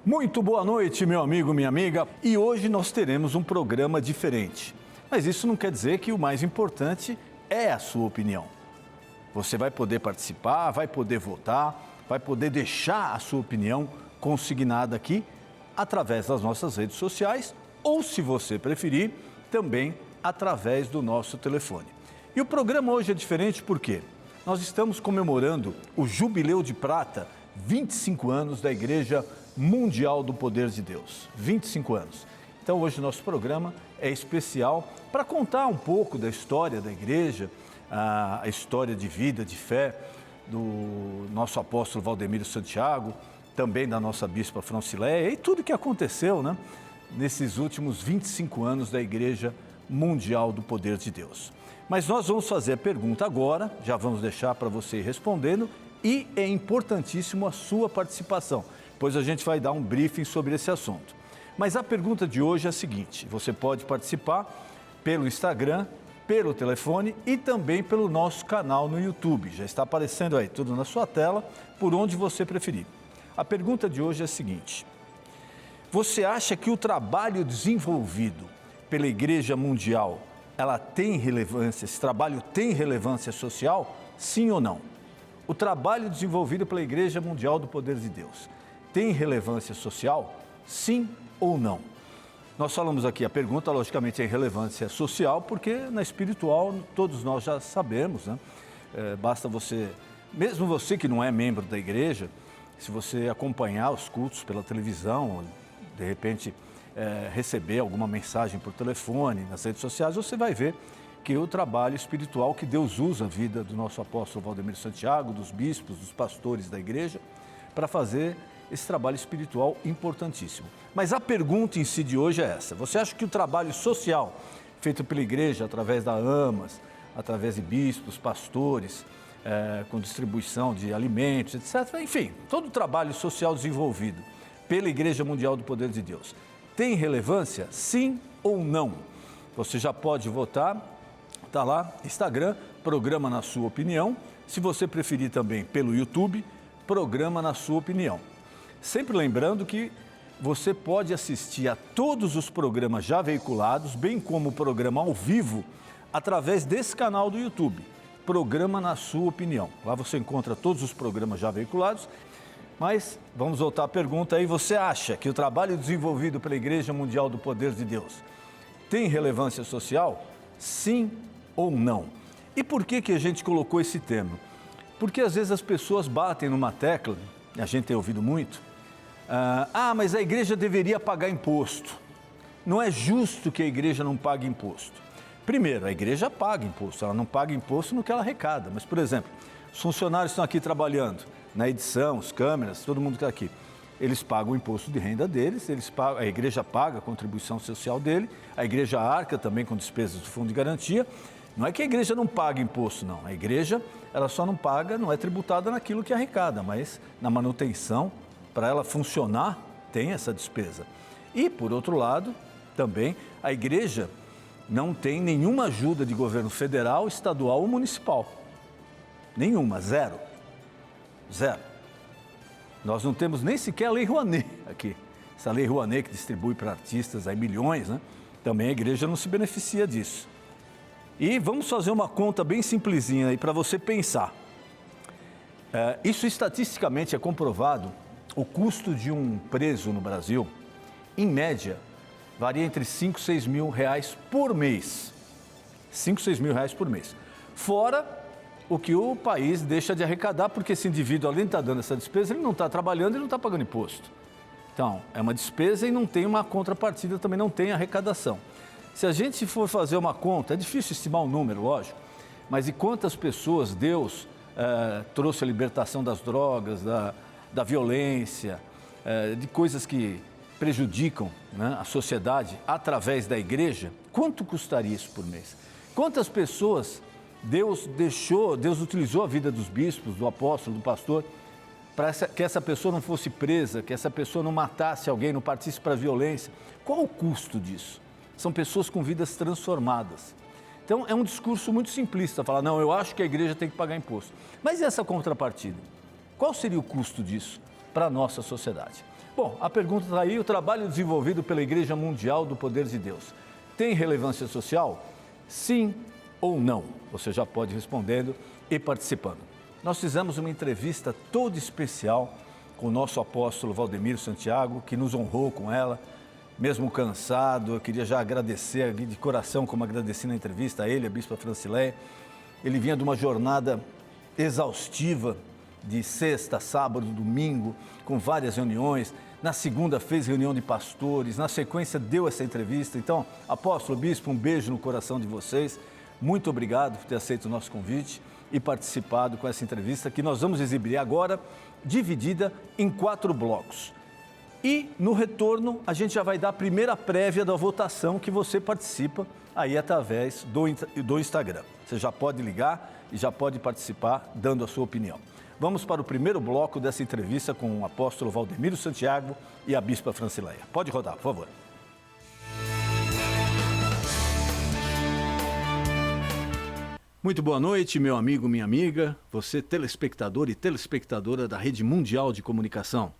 Muito boa noite, meu amigo, minha amiga. E hoje nós teremos um programa diferente. Mas isso não quer dizer que o mais importante é a sua opinião. Você vai poder participar, vai poder votar, vai poder deixar a sua opinião consignada aqui através das nossas redes sociais ou, se você preferir, também através do nosso telefone. E o programa hoje é diferente porque nós estamos comemorando o Jubileu de Prata, 25 anos da Igreja Mundial do Poder de Deus. 25 anos. Então hoje o nosso programa é especial para contar um pouco da história da igreja, a história de vida, de fé do nosso apóstolo Valdemiro Santiago, também da nossa bispa Francileia e tudo que aconteceu, né, nesses últimos 25 anos da Igreja Mundial do Poder de Deus. Mas nós vamos fazer a pergunta agora, já vamos deixar para você ir respondendo e é importantíssimo a sua participação, pois a gente vai dar um briefing sobre esse assunto. Mas a pergunta de hoje é a seguinte: você pode participar pelo Instagram, pelo telefone e também pelo nosso canal no YouTube. Já está aparecendo aí tudo na sua tela, por onde você preferir. A pergunta de hoje é a seguinte: você acha que o trabalho desenvolvido pela Igreja Mundial, ela tem relevância, esse trabalho tem relevância social? Sim ou não? O trabalho desenvolvido pela Igreja Mundial do Poder de Deus tem relevância social? Sim ou não? Nós falamos aqui, a pergunta logicamente é em relevância social, porque na espiritual todos nós já sabemos, né? Basta você, mesmo você que não é membro da igreja, se você acompanhar os cultos pela televisão, de repente receber alguma mensagem por telefone, nas redes sociais, você vai ver que o trabalho espiritual que Deus usa a vida do nosso apóstolo Valdemiro Santiago, dos bispos, dos pastores da igreja, para fazer esse trabalho espiritual importantíssimo. Mas a pergunta em si de hoje é essa: você acha que o trabalho social feito pela igreja, através da AMAS, através de bispos, pastores, com distribuição de alimentos, etc., enfim, todo o trabalho social desenvolvido pela Igreja Mundial do Poder de Deus, tem relevância? Sim ou não? Você já pode votar, está lá, Instagram, Programa na Sua Opinião. Se você preferir também pelo YouTube, Programa na Sua Opinião. Sempre lembrando que você pode assistir a todos os programas já veiculados, bem como o programa ao vivo, através desse canal do YouTube, Programa na Sua Opinião. Lá você encontra todos os programas já veiculados. Mas vamos voltar à pergunta aí: você acha que o trabalho desenvolvido pela Igreja Mundial do Poder de Deus tem relevância social? Sim ou não? E por que a gente colocou esse tema? Porque às vezes as pessoas batem numa tecla, a gente tem ouvido muito, mas a igreja deveria pagar imposto. Não é justo que a igreja não pague imposto. Primeiro, a igreja paga imposto, ela não paga imposto no que ela arrecada. Mas, por exemplo, os funcionários estão aqui trabalhando na edição, os câmeras, todo mundo que está aqui, eles pagam o imposto de renda deles, a igreja paga a contribuição social dele, a igreja arca também com despesas do fundo de garantia. Não é que a igreja não paga imposto, não. A igreja, ela só não paga, não é tributada naquilo que arrecada, mas na manutenção, para ela funcionar, tem essa despesa. E, por outro lado, também, a igreja não tem nenhuma ajuda de governo federal, estadual ou municipal. Nenhuma, zero. Zero. Nós não temos nem sequer a Lei Rouanet aqui. Essa Lei Rouanet que distribui para artistas aí milhões, né? Também a igreja não se beneficia disso. E vamos fazer uma conta bem simplesinha aí para você pensar. Isso estatisticamente é comprovado. O custo de um preso no Brasil, em média, varia entre 5 e 6 mil reais por mês. 5, 6 mil reais por mês. Fora o que o país deixa de arrecadar, porque esse indivíduo, além de estar dando essa despesa, ele não está trabalhando e não está pagando imposto. Então, é uma despesa e não tem uma contrapartida, também não tem arrecadação. Se a gente for fazer uma conta, é difícil estimar um número, lógico, mas de quantas pessoas Deus trouxe a libertação das drogas, da violência, de coisas que prejudicam, né, a sociedade através da igreja, quanto custaria isso por mês? Quantas pessoas Deus utilizou a vida dos bispos, do apóstolo, do pastor, para que essa pessoa não fosse presa, que essa pessoa não matasse alguém, não partisse para a violência? Qual o custo disso? São pessoas com vidas transformadas. Então, é um discurso muito simplista, falar, não, eu acho que a igreja tem que pagar imposto. Mas e essa contrapartida? Qual seria o custo disso para a nossa sociedade? Bom, a pergunta está aí: o trabalho desenvolvido pela Igreja Mundial do Poder de Deus tem relevância social? Sim ou não? Você já pode ir respondendo e participando. Nós fizemos uma entrevista toda especial com o nosso apóstolo Valdemiro Santiago, que nos honrou com ela, mesmo cansado. Eu queria já agradecer de coração, como agradeci na entrevista a ele, a Bispa Francileia. Ele vinha de uma jornada exaustiva de sexta, sábado, domingo, com várias reuniões. Na segunda fez reunião de pastores, na sequência deu essa entrevista. Então, apóstolo, bispo, um beijo no coração de vocês. Muito obrigado por ter aceito o nosso convite e participado com essa entrevista que nós vamos exibir agora, dividida em 4 blocos. E no retorno a gente já vai dar a primeira prévia da votação que você participa aí através do Instagram. Você já pode ligar e já pode participar dando a sua opinião. Vamos para o primeiro bloco dessa entrevista com o apóstolo Valdemiro Santiago e a Bispa Francileia. Pode rodar, por favor. Muito boa noite, meu amigo, minha amiga, você telespectador e telespectadora da Rede Mundial de Comunicação.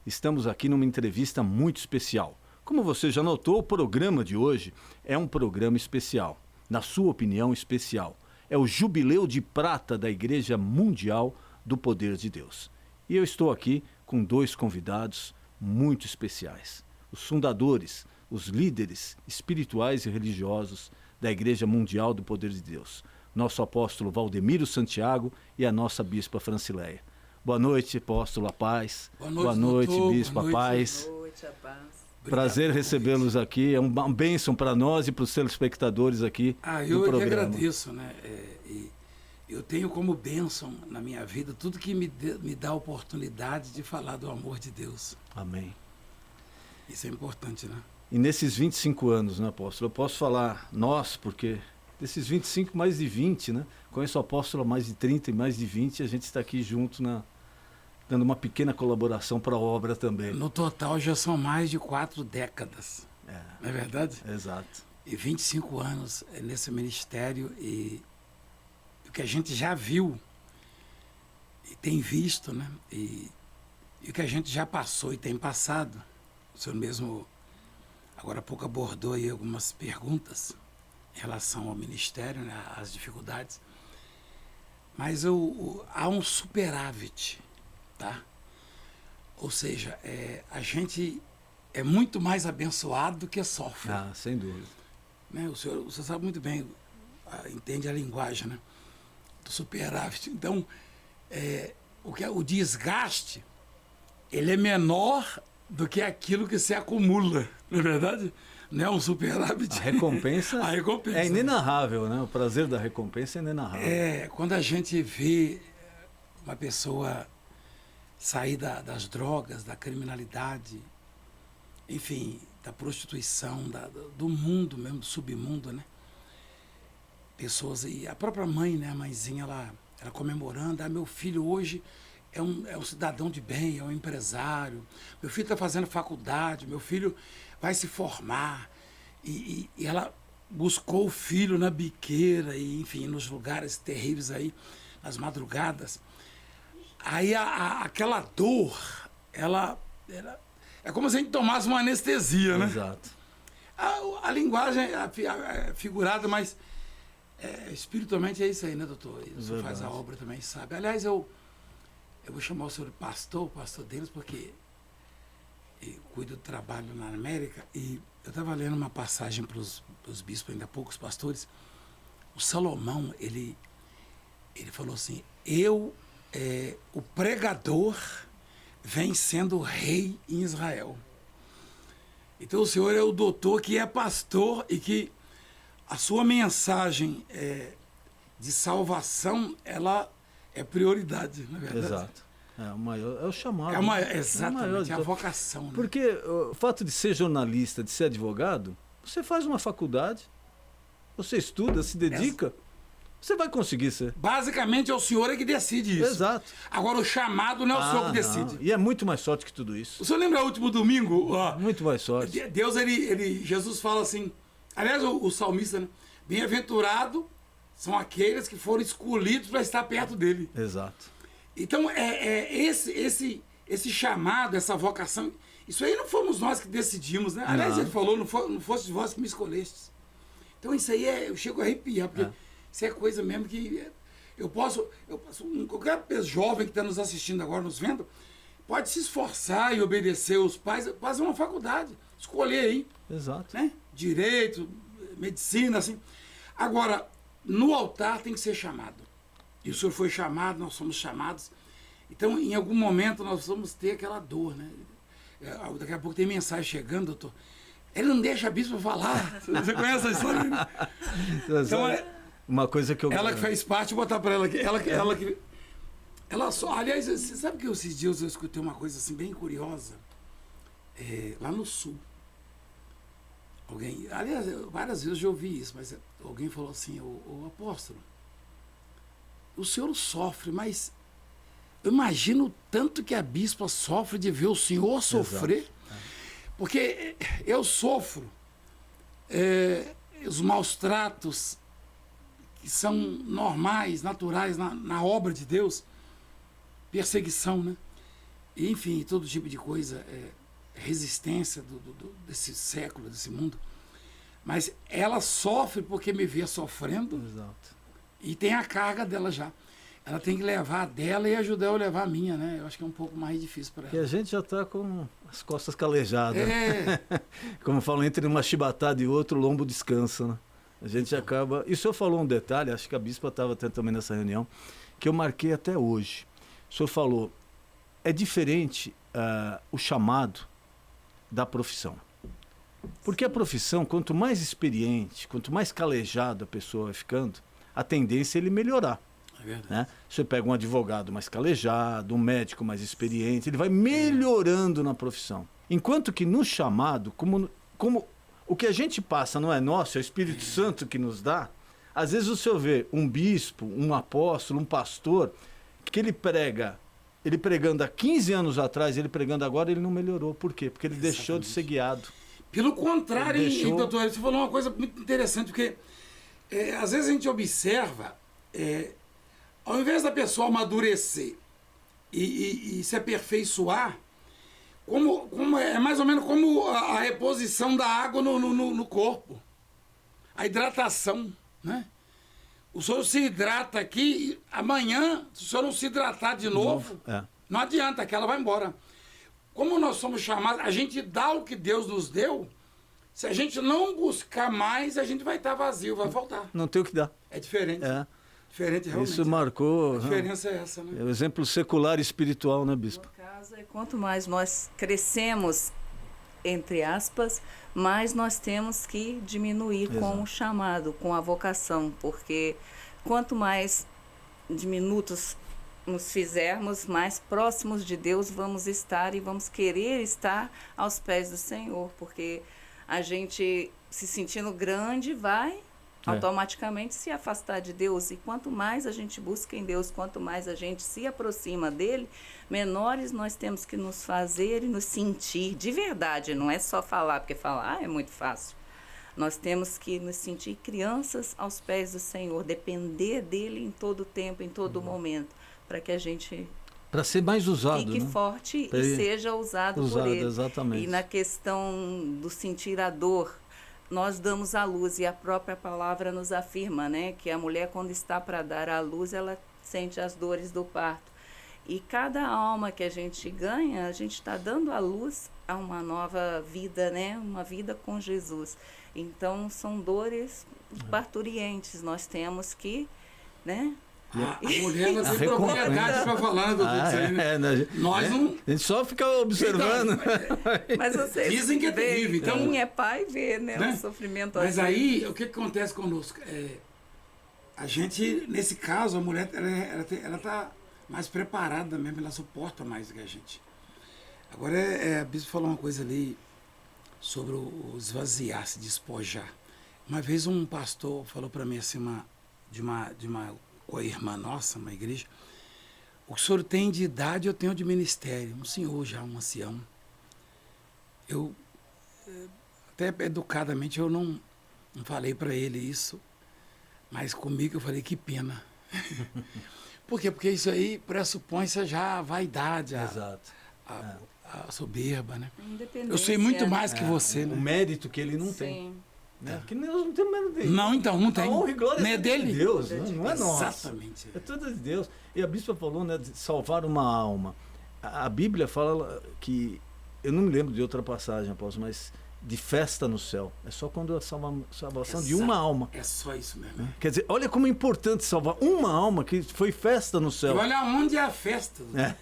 Estamos aqui numa entrevista muito especial. Como você já notou, o programa de hoje é um programa especial. Na sua opinião, especial. É o Jubileu de Prata da Igreja Mundial do Poder de Deus. E eu estou aqui com 2 convidados muito especiais. Os fundadores, os líderes espirituais e religiosos da Igreja Mundial do Poder de Deus. Nosso apóstolo Valdemiro Santiago e a nossa Bispa Francileia. Boa noite, apóstolo, a paz. Boa noite, doutor. Bispo, a paz. Boa noite, a paz. Prazer recebê-los aqui, é uma bênção para nós e para os telespectadores aqui do programa. Eu que agradeço, né? Eu tenho como bênção na minha vida tudo que me dá a oportunidade de falar do amor de Deus. Amém. Isso é importante, né? E nesses 25 anos, né, apóstolo? Eu posso falar nós, porque desses 25, mais de 20, né? Conheço o apóstolo há mais de 30 e mais de 20, a gente está aqui junto dando uma pequena colaboração para a obra também. No total já são mais de 4 décadas. Não é verdade? Exato. E 25 anos nesse ministério e o que a gente já viu e tem visto, né? E o que a gente já passou e tem passado. O senhor mesmo, agora há pouco, abordou aí algumas perguntas em relação ao ministério, né? As dificuldades. Mas há um superávit, tá? Ou seja, a gente é muito mais abençoado do que sofre. Ah, sem dúvida. Né? Você sabe muito bem, entende a linguagem, né? Do superávit. Então, o desgaste, ele é menor do que aquilo que se acumula, não é verdade? Não é um superávit. A recompensa, A recompensa é inenarrável, né? O prazer da recompensa é inenarrável. Quando a gente vê uma pessoa sair das drogas, da criminalidade, enfim, da prostituição, do mundo mesmo, do submundo, né? Pessoas, e a própria mãe, né? A mãezinha, ela comemorando, meu filho hoje é um cidadão de bem, é um empresário, meu filho está fazendo faculdade, meu filho vai se formar, e ela buscou o filho na biqueira, e enfim, nos lugares terríveis aí, nas madrugadas. Aí aquela dor, ela é como se a gente tomasse uma anestesia, né? Exato. A linguagem é figurada, mas espiritualmente é isso aí, né, doutor? O senhor faz a obra também, sabe? Aliás, eu vou chamar o senhor de pastor deles, porque eu cuido do trabalho na América, e eu estava lendo uma passagem para os bispos, ainda poucos pastores. O Salomão, ele falou assim, o pregador vem sendo rei em Israel. Então o senhor é o doutor que é pastor e que a sua mensagem de salvação, ela é prioridade, na verdade. Exato. É o chamado. Exatamente, é a vocação. Né? Porque o fato de ser jornalista, de ser advogado, você faz uma faculdade, você estuda, se dedica, você vai conseguir ser. Basicamente é o senhor que decide isso. Exato. Agora o chamado não é o senhor que decide. Não. E é muito mais sorte que tudo isso. O senhor lembra o último domingo? Muito mais sorte. Deus, Jesus fala assim, aliás o salmista, né? Bem-aventurado são aqueles que foram escolhidos para estar perto dele. Exato. Então, esse chamado, essa vocação, Isso aí não fomos nós que decidimos, né? Aliás, Não. ele falou, não fosse vós que me escolhestes. Então isso aí eu chego a arrepiar, porque isso é coisa mesmo que qualquer jovem que está nos assistindo agora, nos vendo, pode se esforçar e obedecer os pais, fazer uma faculdade, escolher aí. Exato. Né? Direito, medicina, assim. Agora, no altar tem que ser chamado. E o senhor foi chamado, nós somos chamados. Então, em algum momento, nós vamos ter aquela dor, né? Daqui a pouco tem mensagem chegando, doutor. Ele não deixa a bispa falar. Você conhece a história? Então, uma coisa que eu... ela que fez parte, vou botar para ela aqui. Ela só... Aliás, você sabe que esses dias eu escutei uma coisa assim bem curiosa? Lá no sul. Aliás, várias vezes eu já ouvi isso, mas alguém falou assim, o apóstolo, o senhor sofre, mas eu imagino o tanto que a bispa sofre de ver o senhor sofrer. Exato. Porque eu sofro os maus tratos que são normais, naturais na obra de Deus, perseguição, né? E, enfim, todo tipo de coisa, resistência desse século, desse mundo. Mas ela sofre porque me vê sofrendo. Exato. E tem a carga dela já. Ela tem que levar a dela e ajudar eu a levar a minha, né? Eu acho que é um pouco mais difícil para ela. Porque a gente já está com as costas calejadas. Como falam, entre uma chibatada e outra, o lombo descansa, né? A gente acaba... E o senhor falou um detalhe, acho que a bispa estava até também nessa reunião, que eu marquei até hoje. O senhor falou, é diferente o chamado da profissão. Porque a profissão, quanto mais experiente, quanto mais calejado a pessoa vai ficando, a tendência é ele melhorar. Né? Você pega um advogado mais calejado, um médico mais experiente, ele vai melhorando na profissão. Enquanto que no chamado, como o que a gente passa não é nosso, é o Espírito Santo que nos dá, às vezes o senhor vê um bispo, um apóstolo, um pastor, que ele pregando há 15 anos atrás, ele pregando agora, ele não melhorou. Por quê? Porque ele deixou de ser guiado. Pelo contrário, doutor, você falou uma coisa muito interessante, porque às vezes a gente observa... ao invés da pessoa amadurecer e se aperfeiçoar, é mais ou menos como a reposição da água no corpo. A hidratação, né? O senhor se hidrata aqui, amanhã, se o senhor não se hidratar de novo, não adianta, que ela vai embora. Como nós somos chamados, a gente dá o que Deus nos deu, se a gente não buscar mais, a gente vai estar vazio, vai faltar. Não tem o que dar. É diferente. Diferente, realmente. Isso marcou... A diferença é essa, né? É o exemplo secular e espiritual, né, bispo? No caso, quanto mais nós crescemos, entre aspas, mais nós temos que diminuir com o chamado, com a vocação, porque quanto mais diminutos nos fizermos, mais próximos de Deus vamos estar e vamos querer estar aos pés do Senhor, porque a gente, se sentindo grande, vai automaticamente se afastar de Deus. E quanto mais a gente busca em Deus, quanto mais a gente se aproxima dele, menores nós temos que nos fazer e nos sentir de verdade. Não é só falar, porque falar é muito fácil. Nós temos que nos sentir crianças aos pés do Senhor, depender dele em todo tempo, em todo momento, para que a gente... Para ser mais usado, fique forte e seja usado por ele. Exatamente. E na questão do sentir a dor, nós damos a luz e a própria palavra nos afirma, né, que a mulher, quando está para dar à luz, ela sente as dores do parto. E cada alma que a gente ganha, a gente está dando à luz a uma nova vida, né, uma vida com Jesus. Então, são dores parturientes. Nós temos que, né... A mulher não tem propriedade para falar, né, doutor? Nós não... A gente só fica observando. Então, mas vocês dizem que é terrível. Então, quem é pai vê, né, o sofrimento. Mas aí, o que acontece conosco? A gente, nesse caso, a mulher, ela está mais preparada mesmo, ela suporta mais do que a gente. Agora, a bispo falou uma coisa ali sobre o esvaziar, se despojar. Uma vez um pastor falou para mim assim, de uma co-irmã nossa, uma igreja, o que o senhor tem de idade, eu tenho de ministério. Um senhor já, um ancião. Eu, até educadamente, eu não falei para ele isso, mas comigo eu falei, que pena. Por quê? Porque isso aí pressupõe já a vaidade, a soberba, né? Independência. Eu sei muito mais que você, O né? mérito que ele não tem. Sim. Né? Porque nós não temos mérito dele. Não, então, não tem. A honra e glória Não é tudo dele. de Deus, não é nossa. Exatamente. É tudo de Deus. E a bispa falou, né, de salvar uma alma. A Bíblia fala que, eu não me lembro de outra passagem, apóstolo, mas de festa no céu. É só quando a salvação de uma alma. É só isso mesmo. Quer dizer, olha como é importante salvar uma alma que foi festa no E céu. olha onde é a festa. É.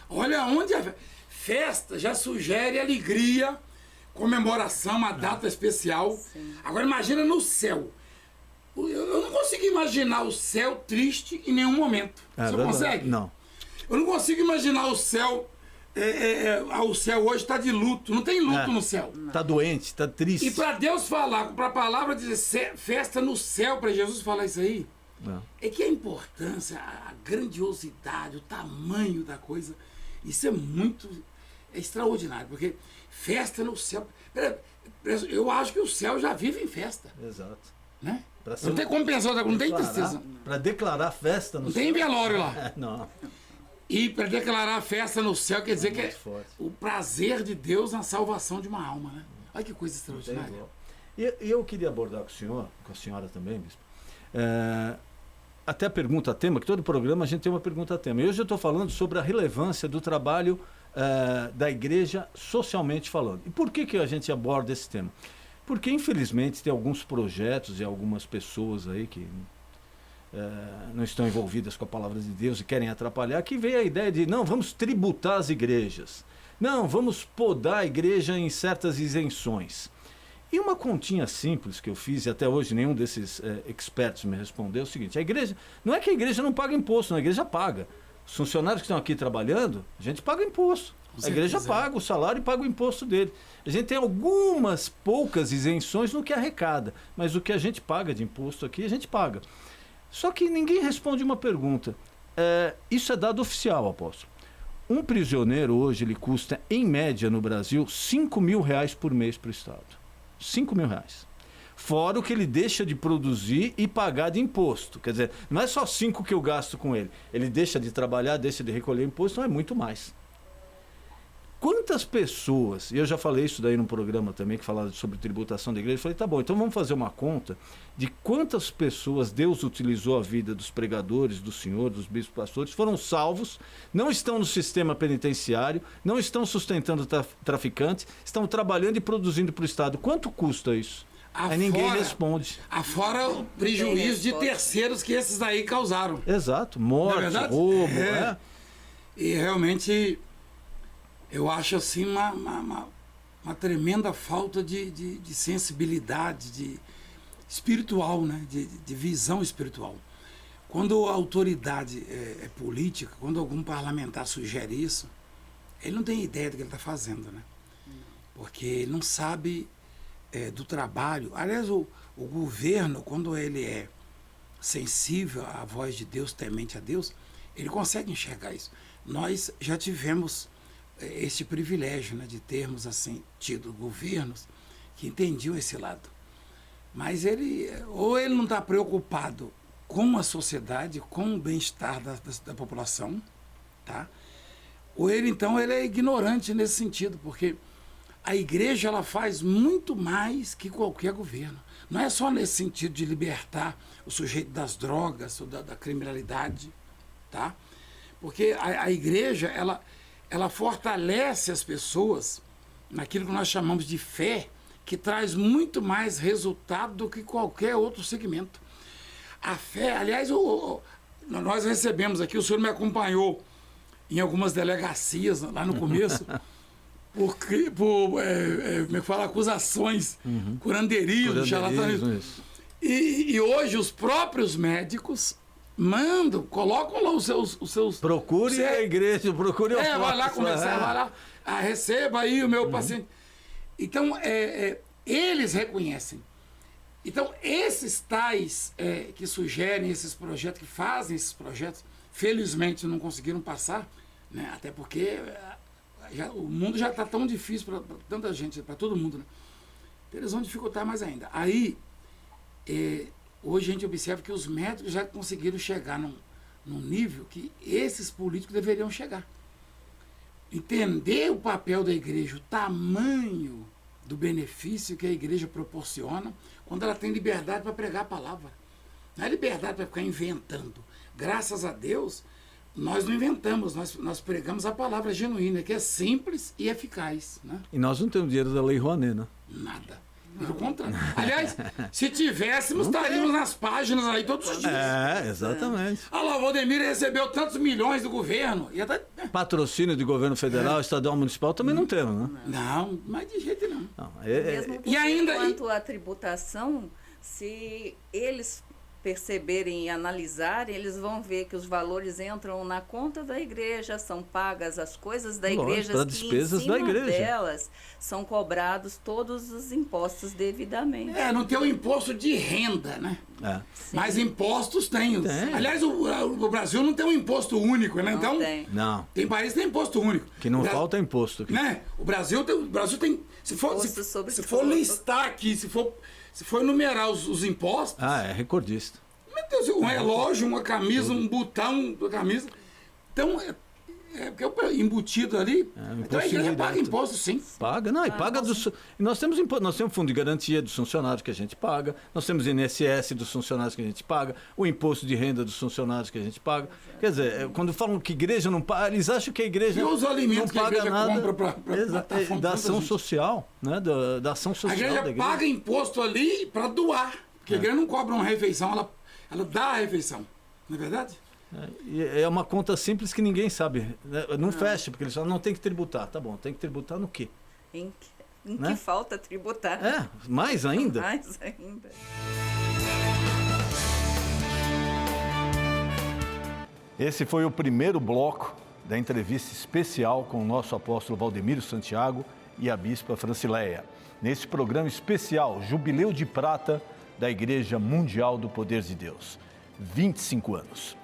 Olha onde é a festa. Já sugere alegria, comemoração, uma data especial. Sim. Agora imagina no céu. Eu não consigo imaginar o céu triste em nenhum momento. Você verdade. consegue? Não. Eu não consigo imaginar o céu. O céu hoje está de luto. Não tem luto no céu. Tá doente, tá triste. E para Deus falar, para a palavra dizer festa no céu, para Jesus falar isso aí, é que a importância, a grandiosidade, o tamanho da coisa, isso é extraordinário, porque festa no céu. Eu acho que o céu já vive em festa. Exato. Né? Ser Não tem como pensar, não tem tristeza. Para declarar festa no Não céu. tem velório lá. Não. E para declarar a festa no céu quer dizer que é forte. o prazer de Deus na salvação de uma alma, né? Olha que coisa extraordinária. E eu queria abordar com o senhor, com a senhora também, bispo, até a pergunta tema, que todo programa a gente tem uma pergunta tema. E hoje eu estou falando sobre a relevância do trabalho da igreja socialmente falando. E por que a gente aborda esse tema? Porque, infelizmente, tem alguns projetos e algumas pessoas aí que não estão envolvidas com a palavra de Deus e querem atrapalhar, que veio a ideia de, não, vamos tributar as igrejas. Não, vamos podar a igreja em certas isenções. E uma continha simples que eu fiz, e até hoje nenhum desses experts me respondeu, é o seguinte: a igreja, não é que a igreja não paga imposto, não, a igreja paga. Os funcionários que estão aqui trabalhando, a gente paga imposto. A igreja paga o salário e paga o imposto dele. A gente tem algumas poucas isenções no que arrecada, mas o que a gente paga de imposto aqui, a gente paga. Só que ninguém responde uma pergunta. Isso é dado oficial, apóstolo. Um prisioneiro hoje, ele custa, em média no Brasil, R$5.000 por mês para o Estado. R$5.000. Fora o que ele deixa de produzir e pagar de imposto. Quer dizer, não é só 5 que eu gasto com ele. Ele deixa de trabalhar, deixa de recolher imposto, não é muito mais. Quantas pessoas, e eu já falei isso daí no programa também, que falava sobre tributação da igreja, eu falei, tá bom, então vamos fazer uma conta de quantas pessoas Deus utilizou a vida dos pregadores, do Senhor, dos bispos pastores, foram salvos, não estão no sistema penitenciário, não estão sustentando traficantes, estão trabalhando e produzindo para o Estado. Quanto custa isso? Aí ninguém responde. Afora o prejuízo de terceiros que esses aí causaram. Exato, morte, roubo. E realmente, eu acho assim uma tremenda falta de sensibilidade espiritual, né? de visão espiritual. Quando a autoridade é política, quando algum parlamentar sugere isso, ele não tem ideia do que ele está fazendo, né? Porque ele não sabe do trabalho. Aliás, o governo, quando ele é sensível à voz de Deus, temente a Deus, ele consegue enxergar isso. Nós já tivemos este privilégio, né, de termos assim tido governos que entendiam esse lado. Mas ele não está preocupado com a sociedade, com o bem-estar da população, tá? Ou ele é ignorante nesse sentido, porque a igreja ela faz muito mais que qualquer governo. Não é só nesse sentido de libertar o sujeito das drogas ou da criminalidade, tá? Porque a igreja ela fortalece as pessoas naquilo que nós chamamos de fé, que traz muito mais resultado do que qualquer outro segmento. A fé, aliás, nós recebemos aqui, o senhor me acompanhou em algumas delegacias lá no começo, por acusações, curandeirismo, charlatanismo. E hoje os próprios médicos colocam lá os seus... Procure a igreja, procure o vai lá conversar, vai lá, receba aí o meu paciente. Então, eles reconhecem. Então, esses tais que sugerem esses projetos, que fazem esses projetos, felizmente não conseguiram passar, né? Até porque o mundo já está tão difícil para tanta gente, para todo mundo, né? Eles vão dificultar mais ainda. Aí, hoje a gente observa que os médicos já conseguiram chegar num nível que esses políticos deveriam chegar. entender o papel da igreja, o tamanho do benefício que a igreja proporciona quando ela tem liberdade para pregar a palavra. Não é liberdade para ficar inventando. Graças a Deus, nós não inventamos, nós pregamos a palavra genuína, que é simples e eficaz. Né? E nós não temos dinheiro da Lei Rouanet, né? Nada. Pelo contrário. Aliás, se tivéssemos, estaríamos nas páginas aí todos os dias. Exatamente. Ah lá, o Valdemir recebeu tantos milhões do governo. E até... Patrocínio de governo federal, estadual, municipal também não temos, né? Não, mas de jeito nenhum. Não, Mesmo porque, e ainda quanto à tributação, se eles perceberem e analisarem, eles vão ver que os valores entram na conta da igreja, são pagas as coisas da igreja, para que despesas em cima da igreja. delas são cobrados todos os impostos devidamente. não tem o imposto de renda, né? Mas impostos tem. Aliás, o Brasil não tem um imposto único, né? Então, tem país que tem imposto único. Que não falta imposto aqui. Né? O Brasil tem... Se for listar aqui, se for enumerar os impostos... é recordista. Meu Deus, um relógio, uma camisa, um botão da camisa. Então, porque é embutido ali. Então a igreja paga imposto, sim. Paga, não, e paga dos. Nós temos imposto, nós temos fundo de garantia dos funcionários que a gente paga, nós temos INSS dos funcionários que a gente paga, o imposto de renda dos funcionários que a gente paga. Quer dizer, quando falam que igreja não paga, eles acham que a igreja não paga nada. Compra da ação social, né? Da ação social. A igreja paga imposto ali para doar. Porque a igreja não cobra uma refeição, ela dá a refeição. Não é verdade? É uma conta simples que ninguém sabe. Não fecha, porque eles falam, não tem que tributar. Tá bom, tem que tributar no quê? Em que falta tributar? Mais ainda? Mais ainda. Esse foi o primeiro bloco da entrevista especial com o nosso apóstolo Valdemiro Santiago e a bispa Francileia. Nesse programa especial, Jubileu de Prata da Igreja Mundial do Poder de Deus. 25 anos.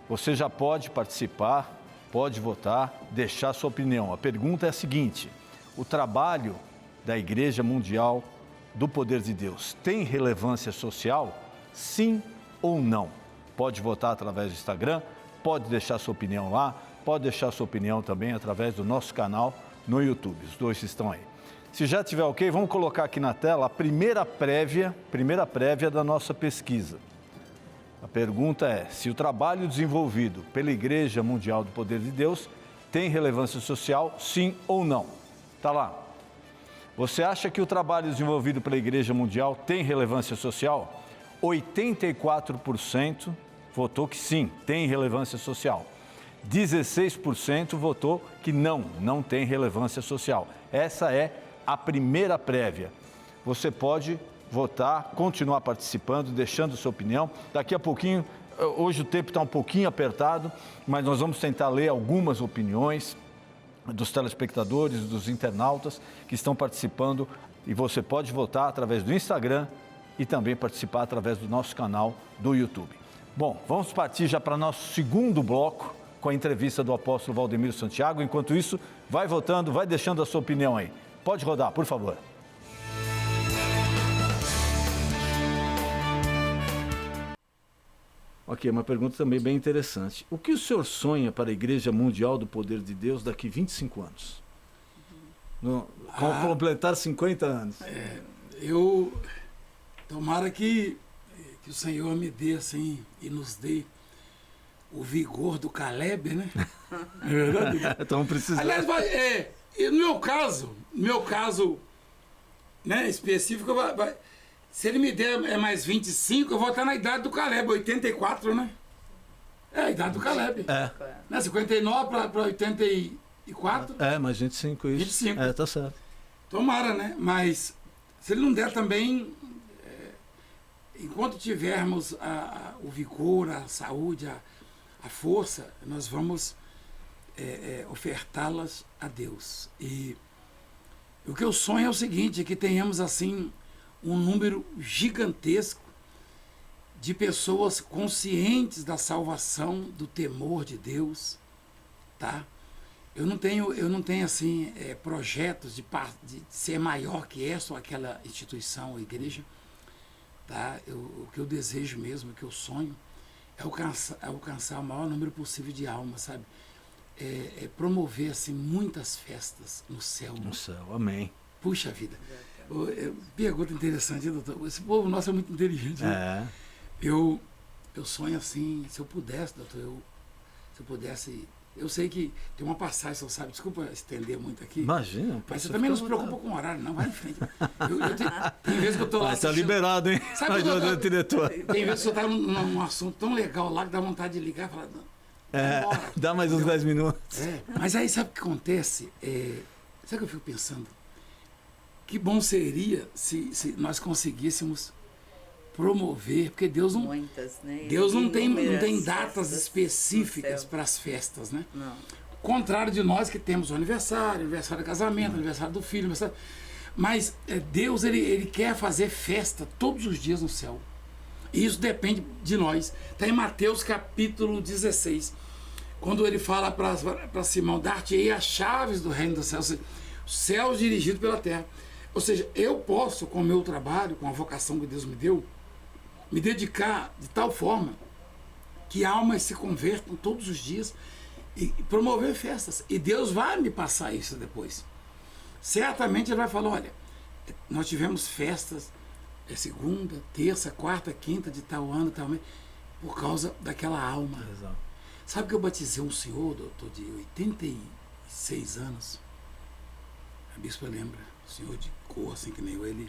Você já pode participar, pode votar, deixar sua opinião. A pergunta é a seguinte: o trabalho da Igreja Mundial do Poder de Deus tem relevância social? Sim ou não? Pode votar através do Instagram, pode deixar sua opinião lá, pode deixar sua opinião também através do nosso canal no YouTube. Os dois estão aí. Se já tiver ok, vamos colocar aqui na tela a primeira prévia da nossa pesquisa. A pergunta é: se o trabalho desenvolvido pela Igreja Mundial do Poder de Deus tem relevância social, sim ou não? Está lá. Você acha que o trabalho desenvolvido pela Igreja Mundial tem relevância social? 84% votou que sim, tem relevância social. 16% votou que não tem relevância social. Essa é a primeira prévia. Você pode votar, continuar participando, deixando sua opinião. Daqui a pouquinho, hoje o tempo está um pouquinho apertado, mas nós vamos tentar ler algumas opiniões dos telespectadores, dos internautas que estão participando, e você pode votar através do Instagram e também participar através do nosso canal do YouTube. Bom, vamos partir já para nosso segundo bloco com a entrevista do apóstolo Valdemiro Santiago. Enquanto isso, vai votando, vai deixando a sua opinião aí. Pode rodar, por favor. Ok, uma pergunta também bem interessante. O que o senhor sonha para a Igreja Mundial do Poder de Deus daqui 25 anos? Completar 50 anos. Tomara que o Senhor me dê assim e nos dê o vigor do Caleb, né? É verdade? Estamos precisando. Aliás, no meu caso, né, específico, se ele me der mais 25, eu vou estar na idade do Caleb, 84, né? É a idade do Caleb. Né, 59 para 84. Mais 25 isso. 25. Tá certo. Tomara, né? Mas se ele não der também, enquanto tivermos o vigor, a saúde, a força, nós vamos ofertá-las a Deus. E o que eu sonho é o seguinte, é que tenhamos assim um número gigantesco de pessoas conscientes da salvação, do temor de Deus, tá? Eu não tenho assim projetos de ser maior que essa ou aquela instituição ou igreja, tá? O que eu desejo mesmo, o que eu sonho é alcançar o maior número possível de almas, sabe? promover assim, muitas festas no céu. No céu, amém. Puxa vida. Pergunta interessante, doutor. Esse povo nosso é muito inteligente. Né? Eu sonho assim, se eu pudesse, doutor, se eu pudesse... Eu sei que tem uma passagem, você sabe, desculpa estender muito aqui. Imagina. Mas você também não se preocupa com o horário, não, vai em frente. Tem vezes que eu tô lá... Está liberado, hein? Sabe diretor. Tem vezes que você está num assunto tão legal lá que dá vontade de ligar e falar... Dá mais uns 10 minutos. Mas aí sabe o que acontece? Sabe o que eu fico pensando? Que bom seria se nós conseguíssemos promover, porque Deus não, muitas, né? Deus não tem datas específicas para as festas, né? Não. Contrário de nós que temos o aniversário de casamento, aniversário do filho, mas Deus ele quer fazer festa todos os dias no céu. E isso depende de nós. Está em Mateus capítulo 16, quando ele fala para Simão, dar-te-ei as chaves do reino dos céus, os céus dirigidos pela terra. Ou seja, eu posso, com o meu trabalho, com a vocação que Deus me deu, me dedicar de tal forma que almas se convertam todos os dias e promover festas. E Deus vai me passar isso depois. Certamente Ele vai falar, olha, nós tivemos festas segunda, terça, quarta, quinta de tal ano, tal mês, por causa daquela alma. Exato. Sabe que eu batizei um senhor, doutor, de 86 anos? A bispa lembra, um senhor de cor, assim que nem eu, ele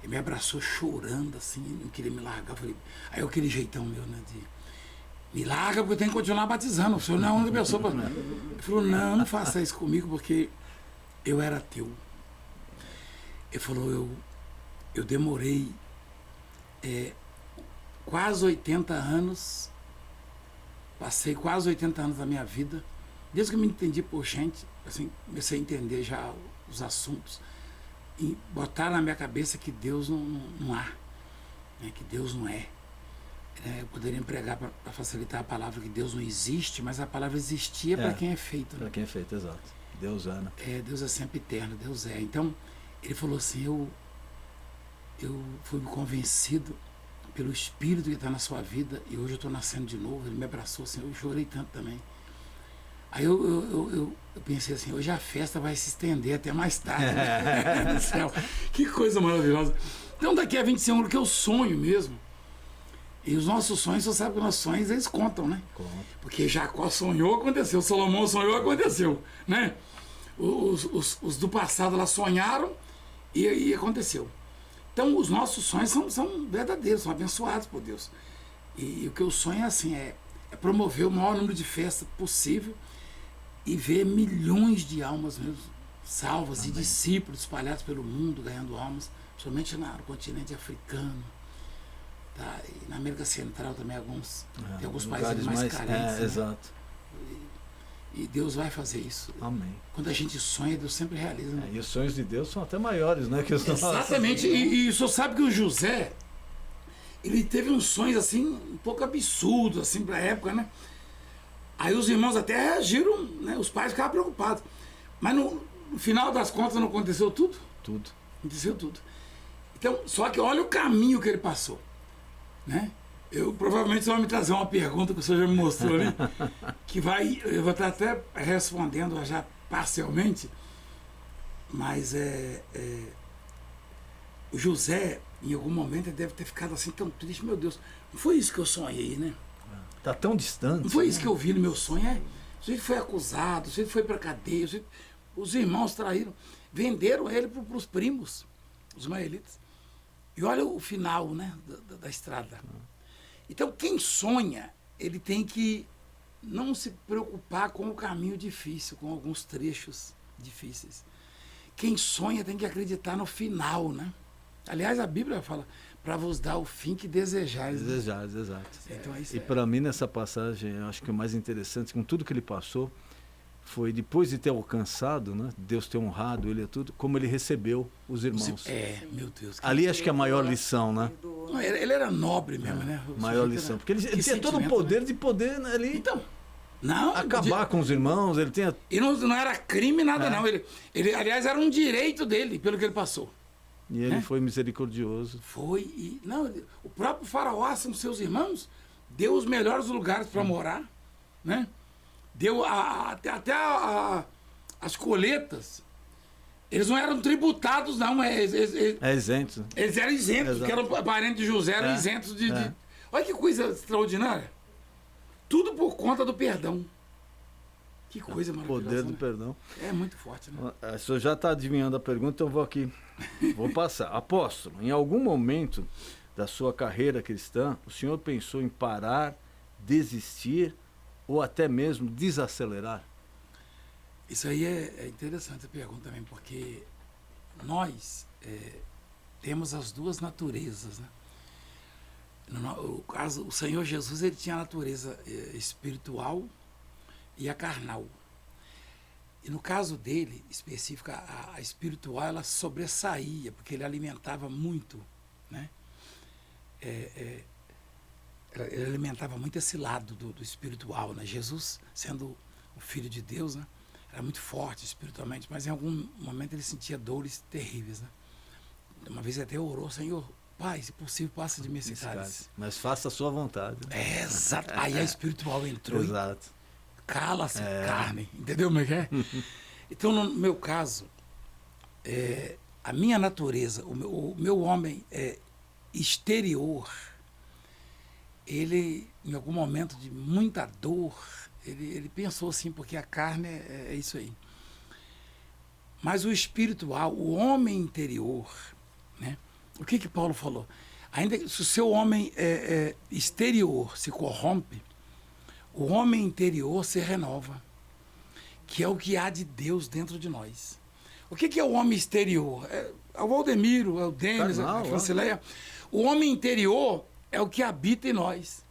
me abraçou chorando, assim, não queria me largar. Eu falei, aí aquele jeitão meu, né, de me larga porque eu tenho que continuar batizando, o senhor não é a única pessoa. Ele falou, não faça isso comigo porque eu era ateu. Ele falou, eu demorei quase 80 anos, passei quase 80 anos da minha vida, desde que eu me entendi por gente, assim, comecei a entender já os assuntos, e botar na minha cabeça que Deus não há, né, que Deus não é. Eu poderia empregar para facilitar a palavra que Deus não existe, mas a palavra existia para quem é feito. Né? Para quem é feito, exato. Deus é, né? Deus é sempre eterno, Deus é. Então, ele falou assim, eu fui convencido pelo Espírito que está na sua vida e hoje eu estou nascendo de novo. Ele me abraçou assim, eu chorei tanto também. Aí eu pensei assim, hoje a festa vai se estender até mais tarde. Né? No céu. Que coisa maravilhosa. Então daqui a 25 anos que eu sonho mesmo. E os nossos sonhos, você sabe que os nossos sonhos eles contam, né? Conta. Porque Jacó sonhou, aconteceu. Salomão sonhou, aconteceu. Né? Os do passado lá sonharam e aconteceu. Então os nossos sonhos são verdadeiros, são abençoados por Deus. E o que eu sonho é assim, é promover o maior número de festas possível e ver milhões de almas mesmo salvas. Amém. E discípulos espalhados pelo mundo, ganhando almas, somente no continente africano, tá? E na América Central também tem alguns países mais carentes. Né? Exato. E Deus vai fazer isso. Amém. Quando a gente sonha, Deus sempre realiza. Né? E os sonhos de Deus são até maiores, né? Que os Exatamente. E o senhor sabe que o José, ele teve uns sonhos assim, um pouco absurdos, assim, para a época, né? Aí os irmãos até reagiram, né? Os pais ficaram preocupados. Mas no final das contas não aconteceu tudo? Tudo. Aconteceu tudo. Então, só que olha o caminho que ele passou, né? Provavelmente você vai me trazer uma pergunta que o senhor já me mostrou ali, que eu vou estar até respondendo já parcialmente, mas o José, em algum momento, ele deve ter ficado assim tão triste, meu Deus, não foi isso que eu sonhei, né? Está tão distante. Não foi isso que eu vi no meu sonho, O sujeito foi acusado, o sujeito foi para a cadeia, os irmãos traíram, venderam ele para os primos, os ismaelitas. E olha o final, né, da estrada. Então, quem sonha, ele tem que não se preocupar com o caminho difícil, com alguns trechos difíceis. Quem sonha tem que acreditar no final, né? Aliás, a Bíblia fala, para vos dar o fim que desejais. Desejares, né? Exato. Então, e para mim, nessa passagem, eu acho que o mais interessante, com tudo que ele passou, foi depois de ter alcançado, né, Deus ter honrado ele e tudo, como ele recebeu os irmãos. Meu Deus. Ali acho que é a maior lição, né? Não, ele era nobre mesmo, né? Maior lição. Porque ele tinha todo o poder, né? De poder ali então, não, acabar com os irmãos, ele tinha... E não era crime nada, não. Ele, aliás, era um direito dele, pelo que ele passou. E ele foi misericordioso. Foi. O próprio faraó, assim, os seus irmãos, deu os melhores lugares para morar, né? deu até as coletas, eles não eram tributados, não. Isento. Eles eram isentos, porque eram parentes de José, eram isentos de... Olha que coisa extraordinária. Tudo por conta do perdão. Que coisa maravilhosa. O poder do perdão. É muito forte, né? O senhor já está adivinhando a pergunta, eu vou passar. Apóstolo, em algum momento da sua carreira cristã, o senhor pensou em parar, desistir ou até mesmo desacelerar? Isso aí é interessante a pergunta também, porque nós temos as duas naturezas, né? No caso, o Senhor Jesus, ele tinha a natureza espiritual e a carnal. E no caso dele, específica, a espiritual, ela sobressaía, porque ele alimentava muito, né? Ele alimentava muito esse lado do espiritual, né? Jesus, sendo o Filho de Deus, né? Era muito forte espiritualmente, mas em algum momento ele sentia dores terríveis, né? Uma vez até orou: Senhor, Pai, se possível, passa de mim esse cálice. Mas faça a sua vontade. Exato. Aí a espiritual entrou. Exato. Cala-se carne. Entendeu como é que é? Então, no meu caso, a minha natureza, o meu homem exterior, ele, em algum momento de muita dor, ele pensou assim, porque a carne é isso aí. Mas o espiritual, o homem interior, né? O que Paulo falou? Ainda se o seu homem exterior se corrompe, o homem interior se renova, que é o que há de Deus dentro de nós. O que é o homem exterior? É o Valdemiro, é o Denis, a Francileia. O homem interior é o que habita em nós.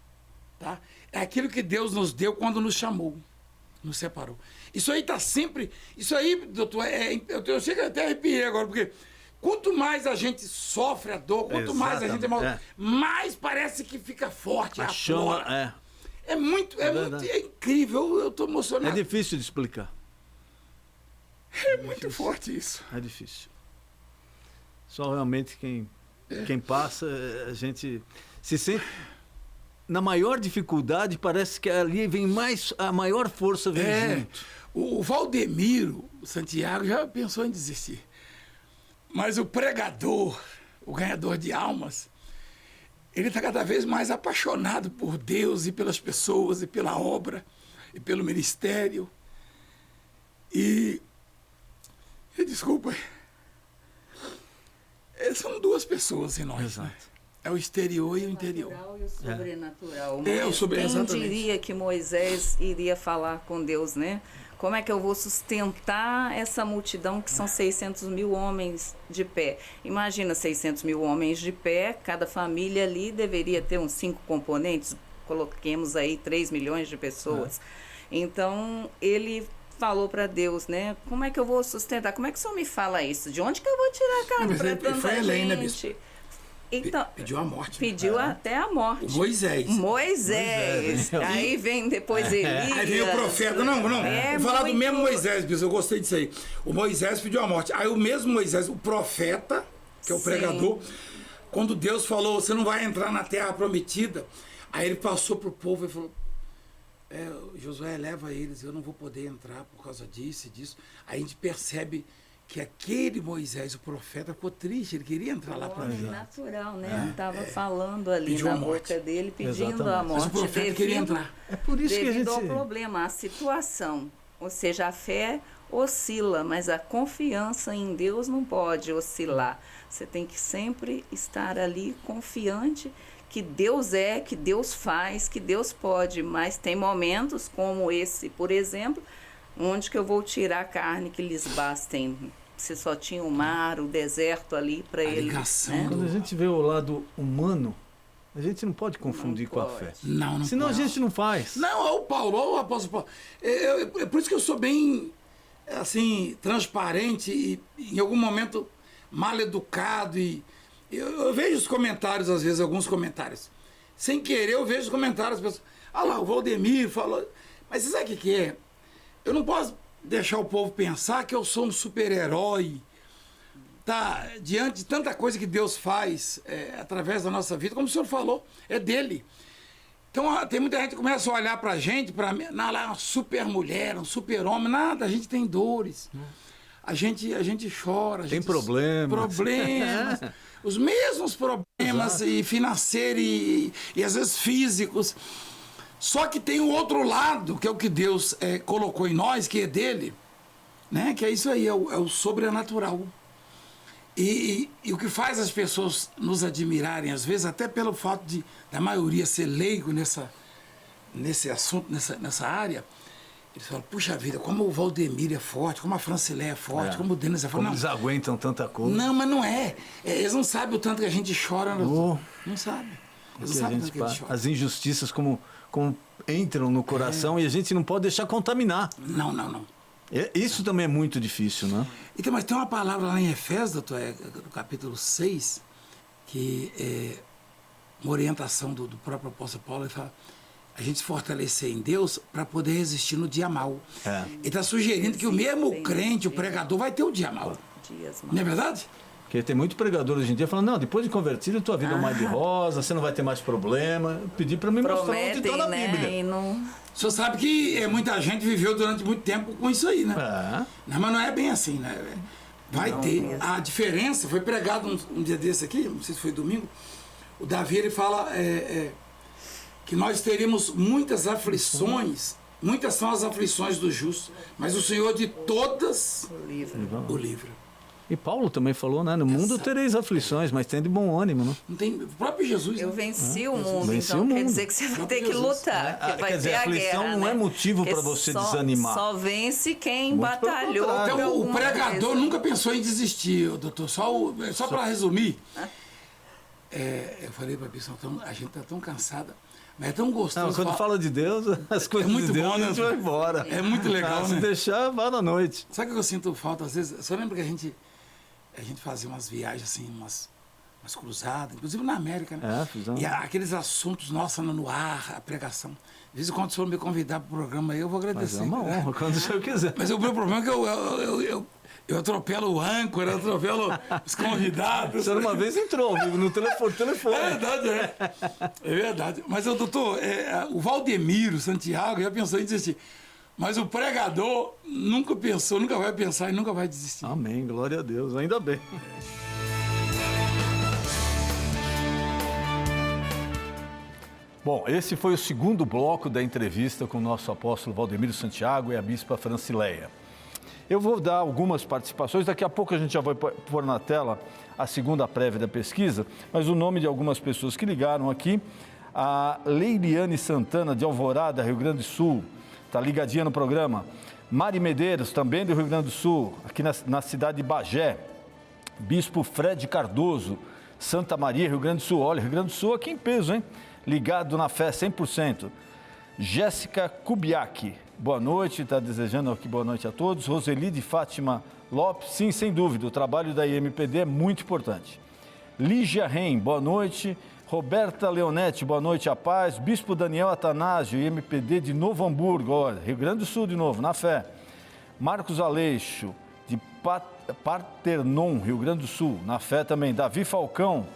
Tá? É aquilo que Deus nos deu quando nos chamou, nos separou. Isso aí está sempre... Isso aí, doutor, eu chego até a arrepiar agora, porque quanto mais a gente sofre a dor, quanto mais a gente mais parece que fica forte, a chama, É muito incrível, eu estou emocionado. É difícil de explicar. É muito forte isso. É difícil. Só realmente quem passa, a gente se sente na maior dificuldade, parece que ali vem a maior força vem junto. O Valdemiro Santiago já pensou em desistir. Mas o pregador, o ganhador de almas, ele está cada vez mais apaixonado por Deus e pelas pessoas e pela obra e pelo ministério. E desculpa, são duas pessoas em nós. Exato. Né? É o exterior e o interior. O natural e o sobrenatural. Quem diria que Moisés iria falar com Deus, né? Como é que eu vou sustentar essa multidão que são 600 mil homens de pé? Imagina 600 mil homens de pé, cada família ali deveria ter uns 5 componentes, coloquemos aí 3 milhões de pessoas. Então, ele falou para Deus, né? Como é que eu vou sustentar? Como é que o senhor me fala isso? De onde que eu vou tirar a carne para tanta foi além, né, gente? Então, pediu a morte. Pediu até a morte. Moisés. Aí vem depois Elias. Aí vem o profeta. Não. Vou falar do mesmo Moisés, bispo. Eu gostei disso aí. O Moisés pediu a morte. Aí o mesmo Moisés, o profeta, que é o pregador, quando Deus falou, você não vai entrar na terra prometida, aí ele passou pro povo e falou: Josué, leva eles, eu não vou poder entrar por causa disso e disso. Aí a gente percebe que aquele Moisés, o profeta, ficou triste, ele queria entrar lá para dentro. Natural, né? Ele estava falando ali na boca dele, pedindo a morte. Mas o profeta queria entrar. É por isso que a gente... ao problema, a situação. Ou seja, a fé oscila, mas a confiança em Deus não pode oscilar. Você tem que sempre estar ali confiante que Deus que Deus faz, que Deus pode. Mas tem momentos como esse, por exemplo, onde que eu vou tirar a carne que lhes bastem? Você só tinha o mar, o deserto ali para eles. Né? Quando a gente vê o lado humano, a gente não pode confundir com a fé. Não Senão pode. A gente não faz. Não, é o Paulo, o apóstolo Paulo. É por isso que eu sou bem, assim, transparente e em algum momento mal educado. E eu vejo os comentários, às vezes, alguns comentários. Sem querer, eu vejo os comentários. Pessoas, lá, o Valdemir falou. Mas você sabe o que é? Eu não posso deixar o povo pensar que eu sou um super-herói, tá? Diante de tanta coisa que Deus faz através da nossa vida, como o senhor falou, é dele. Então, tem muita gente que começa a olhar pra gente, lá é uma super mulher, um super homem. Nada, a gente tem dores. A gente chora. Tem problemas. Problemas. Os mesmos problemas, e financeiros, e às vezes físicos. Só que tem o outro lado, que é o que Deus colocou em nós, que é dele, né? Que é isso aí, é o sobrenatural. E o que faz as pessoas nos admirarem, às vezes, até pelo fato da maioria ser leigo nesse assunto, nessa área, eles falam, puxa vida, como o Valdemir é forte, como a Francileia é forte, como o Denis é forte. Como eles aguentam tanta coisa. Não, mas não é. Eles não sabem o tanto que a gente chora. Não sabem. Eles não sabem o tanto que a gente chora. As injustiças como entram no coração e a gente não pode deixar contaminar. Não. Isso também é muito difícil, né? Então, mas tem uma palavra lá em Efésios, doutor, no capítulo 6, que é uma orientação do próprio apóstolo Paulo. Ele fala, a gente se fortalecer em Deus para poder resistir no dia mau. Ele está sugerindo que o mesmo crente, o pregador, vai ter o dia mau. Não é verdade? Porque tem muito pregador hoje em dia falando, não, depois de convertido, tua vida é um mar de rosa, você não vai ter mais problema. Eu pedi para me mostrar onde está na Bíblia. O senhor sabe que muita gente viveu durante muito tempo com isso aí, né? Não, mas não é bem assim, né? Vai ter. Mesmo. A diferença, foi pregado um dia desse aqui, não sei se foi domingo, o Davi, ele fala que nós teríamos muitas aflições, muitas são as aflições do justo, mas o Senhor de todas o livra. E Paulo também falou, né? No mundo tereis aflições, mas tem de bom ânimo, né? Não tem, o próprio Jesus. Eu venci o mundo, então quer dizer que você vai ter que lutar, que vai ter a guerra, aflição não é motivo para você desanimar. Só vence quem batalhou. Então, o pregador nunca pensou em desistir, doutor. Só para resumir, eu falei para a pessoa, a gente está tão cansada, mas é tão gostoso. Quando fala de Deus, as coisas muito de Deus, bom, né? A gente vai embora. É muito legal, né? Se deixar, vá na noite. Sabe o que eu sinto falta? Às vezes, só lembro que a gente fazia umas viagens assim, umas cruzadas, inclusive na América, né? E aqueles assuntos, nossa, no ar, a pregação. De vez em quando o senhor me convidar para o programa aí, eu vou agradecer. Mas é uma honra, quando o senhor quiser. Mas o meu problema é que eu atropelo o âncora, eu atropelo os convidados. O senhor uma vez entrou ao vivo no telefone. É verdade, É verdade. Mas, doutor, o Valdemiro Santiago já pensou em desistir. Mas o pregador nunca pensou, nunca vai pensar e nunca vai desistir. Amém, glória a Deus, ainda bem. Bom, esse foi o segundo bloco da entrevista com o nosso apóstolo Valdemiro Santiago e a bispa Francileia. Eu vou dar algumas participações, daqui a pouco a gente já vai pôr na tela a segunda prévia da pesquisa, mas o nome de algumas pessoas que ligaram aqui, a Leiliane Santana, de Alvorada, Rio Grande do Sul, está ligadinha no programa. Mari Medeiros, também do Rio Grande do Sul, aqui na cidade de Bagé. Bispo Fred Cardoso, Santa Maria, Rio Grande do Sul. Olha, Rio Grande do Sul aqui em peso, hein? Ligado na fé 100%. Jéssica Kubiak, boa noite, está desejando aqui boa noite a todos. Roseli de Fátima Lopes, sim, sem dúvida, o trabalho da IMPD é muito importante. Lígia Ren, boa noite. Roberta Leonetti, boa noite, a paz. Bispo Daniel Atanásio, IMPD de Novo Hamburgo, olha, Rio Grande do Sul de novo, na fé. Marcos Aleixo, de Paternon, Rio Grande do Sul, na fé também. Davi Falcão,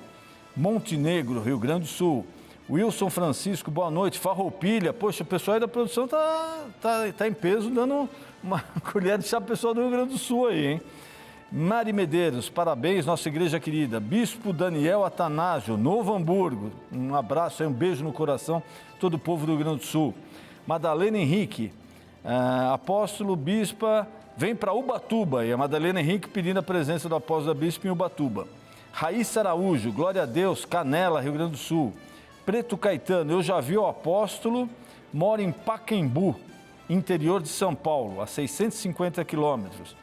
Montenegro, Rio Grande do Sul. Wilson Francisco, boa noite. Farroupilha, poxa, o pessoal aí da produção tá em peso, dando uma colher de chá pro pessoal do Rio Grande do Sul aí, hein? Mari Medeiros, parabéns, nossa igreja querida. Bispo Daniel Atanásio, Novo Hamburgo, um abraço aí, um beijo no coração, todo o povo do Rio Grande do Sul. Madalena Henrique, apóstolo, bispa, vem para Ubatuba, e a Madalena Henrique pedindo a presença do apóstolo da bispa em Ubatuba. Raíssa Araújo, glória a Deus, Canela, Rio Grande do Sul. Preto Caetano, eu já vi o apóstolo, mora em Pacaembu, interior de São Paulo, a 650 quilômetros.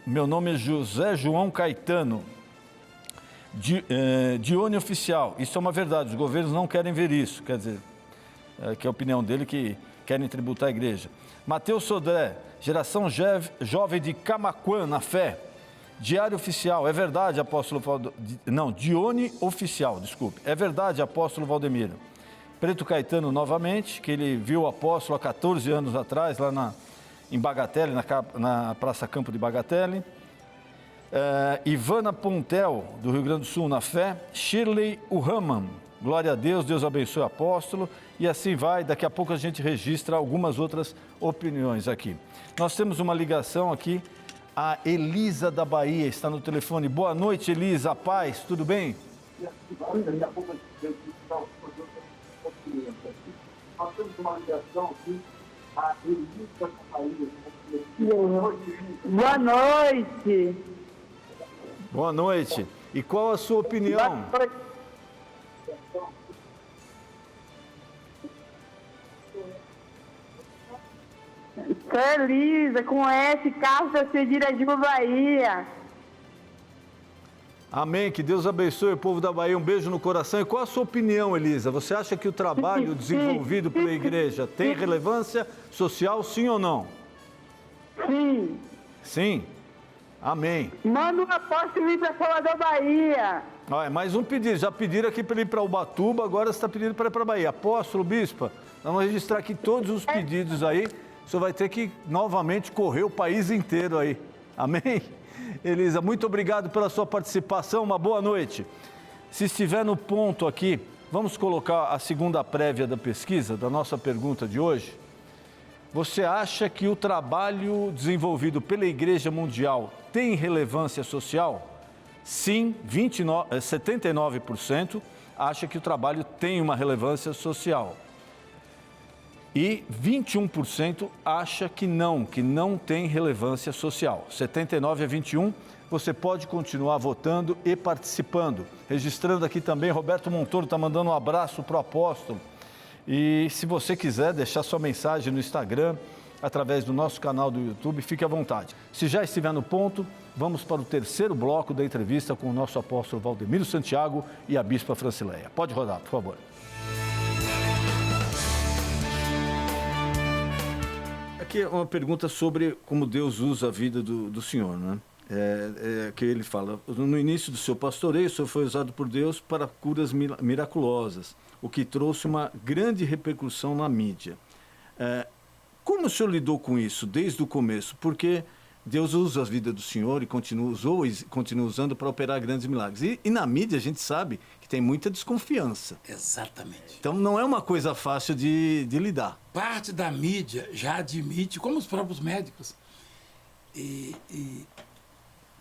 Meu nome é José João Caetano, Dione Oficial. Isso é uma verdade, os governos não querem ver isso, quer dizer, que é a opinião dele, que querem tributar a igreja. Mateus Sodré, geração jovem de Camaquã, na fé. Diário Oficial, é verdade, apóstolo Dione Oficial, desculpe. É verdade, apóstolo Valdemiro. Preto Caetano, novamente, que ele viu o apóstolo há 14 anos atrás, lá em Bagatelle, na Praça Campo de Bagatelle. Ivana Pontel, do Rio Grande do Sul, na fé. Shirley Uhaman, Glória a Deus, Deus abençoe o apóstolo. E assim vai, daqui a pouco a gente registra algumas outras opiniões aqui. Nós temos uma ligação aqui, a Elisa da Bahia está no telefone. Boa noite, Elisa, paz, tudo bem? Nós temos uma ligação aqui, a Elisa da Bahia. Boa noite. Boa noite. E qual a sua opinião? Sou Elisa, com S, Carlos da Cedilha de Bahia. Amém, que Deus abençoe o povo da Bahia, um beijo no coração. E qual a sua opinião, Elisa? Você acha que o trabalho desenvolvido pela igreja tem relevância social, sim ou não? Sim. Sim? Amém. Manda um apóstolo ir para Salvador, Bahia. Olha, mais um pedido. Já pediram aqui para ir para Ubatuba, agora você está pedindo para ir para a Bahia. Apóstolo, bispa, vamos registrar aqui todos os pedidos aí. O senhor vai ter que novamente correr o país inteiro aí. Amém? Elisa, muito obrigado pela sua participação. Uma boa noite. Se estiver no ponto aqui, vamos colocar a segunda prévia da pesquisa, da nossa pergunta de hoje. Você acha que o trabalho desenvolvido pela Igreja Mundial tem relevância social? Sim, 79% acha que o trabalho tem uma relevância social. E 21% acha que não tem relevância social. 79 a 21, você pode continuar votando e participando. Registrando aqui também, Roberto Montoro está mandando um abraço para o apóstolo. E se você quiser deixar sua mensagem no Instagram, através do nosso canal do YouTube, fique à vontade. Se já estiver no ponto, vamos para o terceiro bloco da entrevista com o nosso apóstolo Valdemiro Santiago e a bispa Francileia. Pode rodar, por favor. Aqui é uma pergunta sobre como Deus usa a vida do senhor, né? Que ele fala, no início do seu pastoreio, o senhor foi usado por Deus para curas miraculosas, o que trouxe uma grande repercussão na mídia. Como o senhor lidou com isso desde o começo? Porque Deus usa a vida do senhor e continua usando para operar grandes milagres. E na mídia a gente sabe que tem muita desconfiança. Exatamente. Então não é uma coisa fácil de lidar. Parte da mídia já admite, como os próprios médicos, e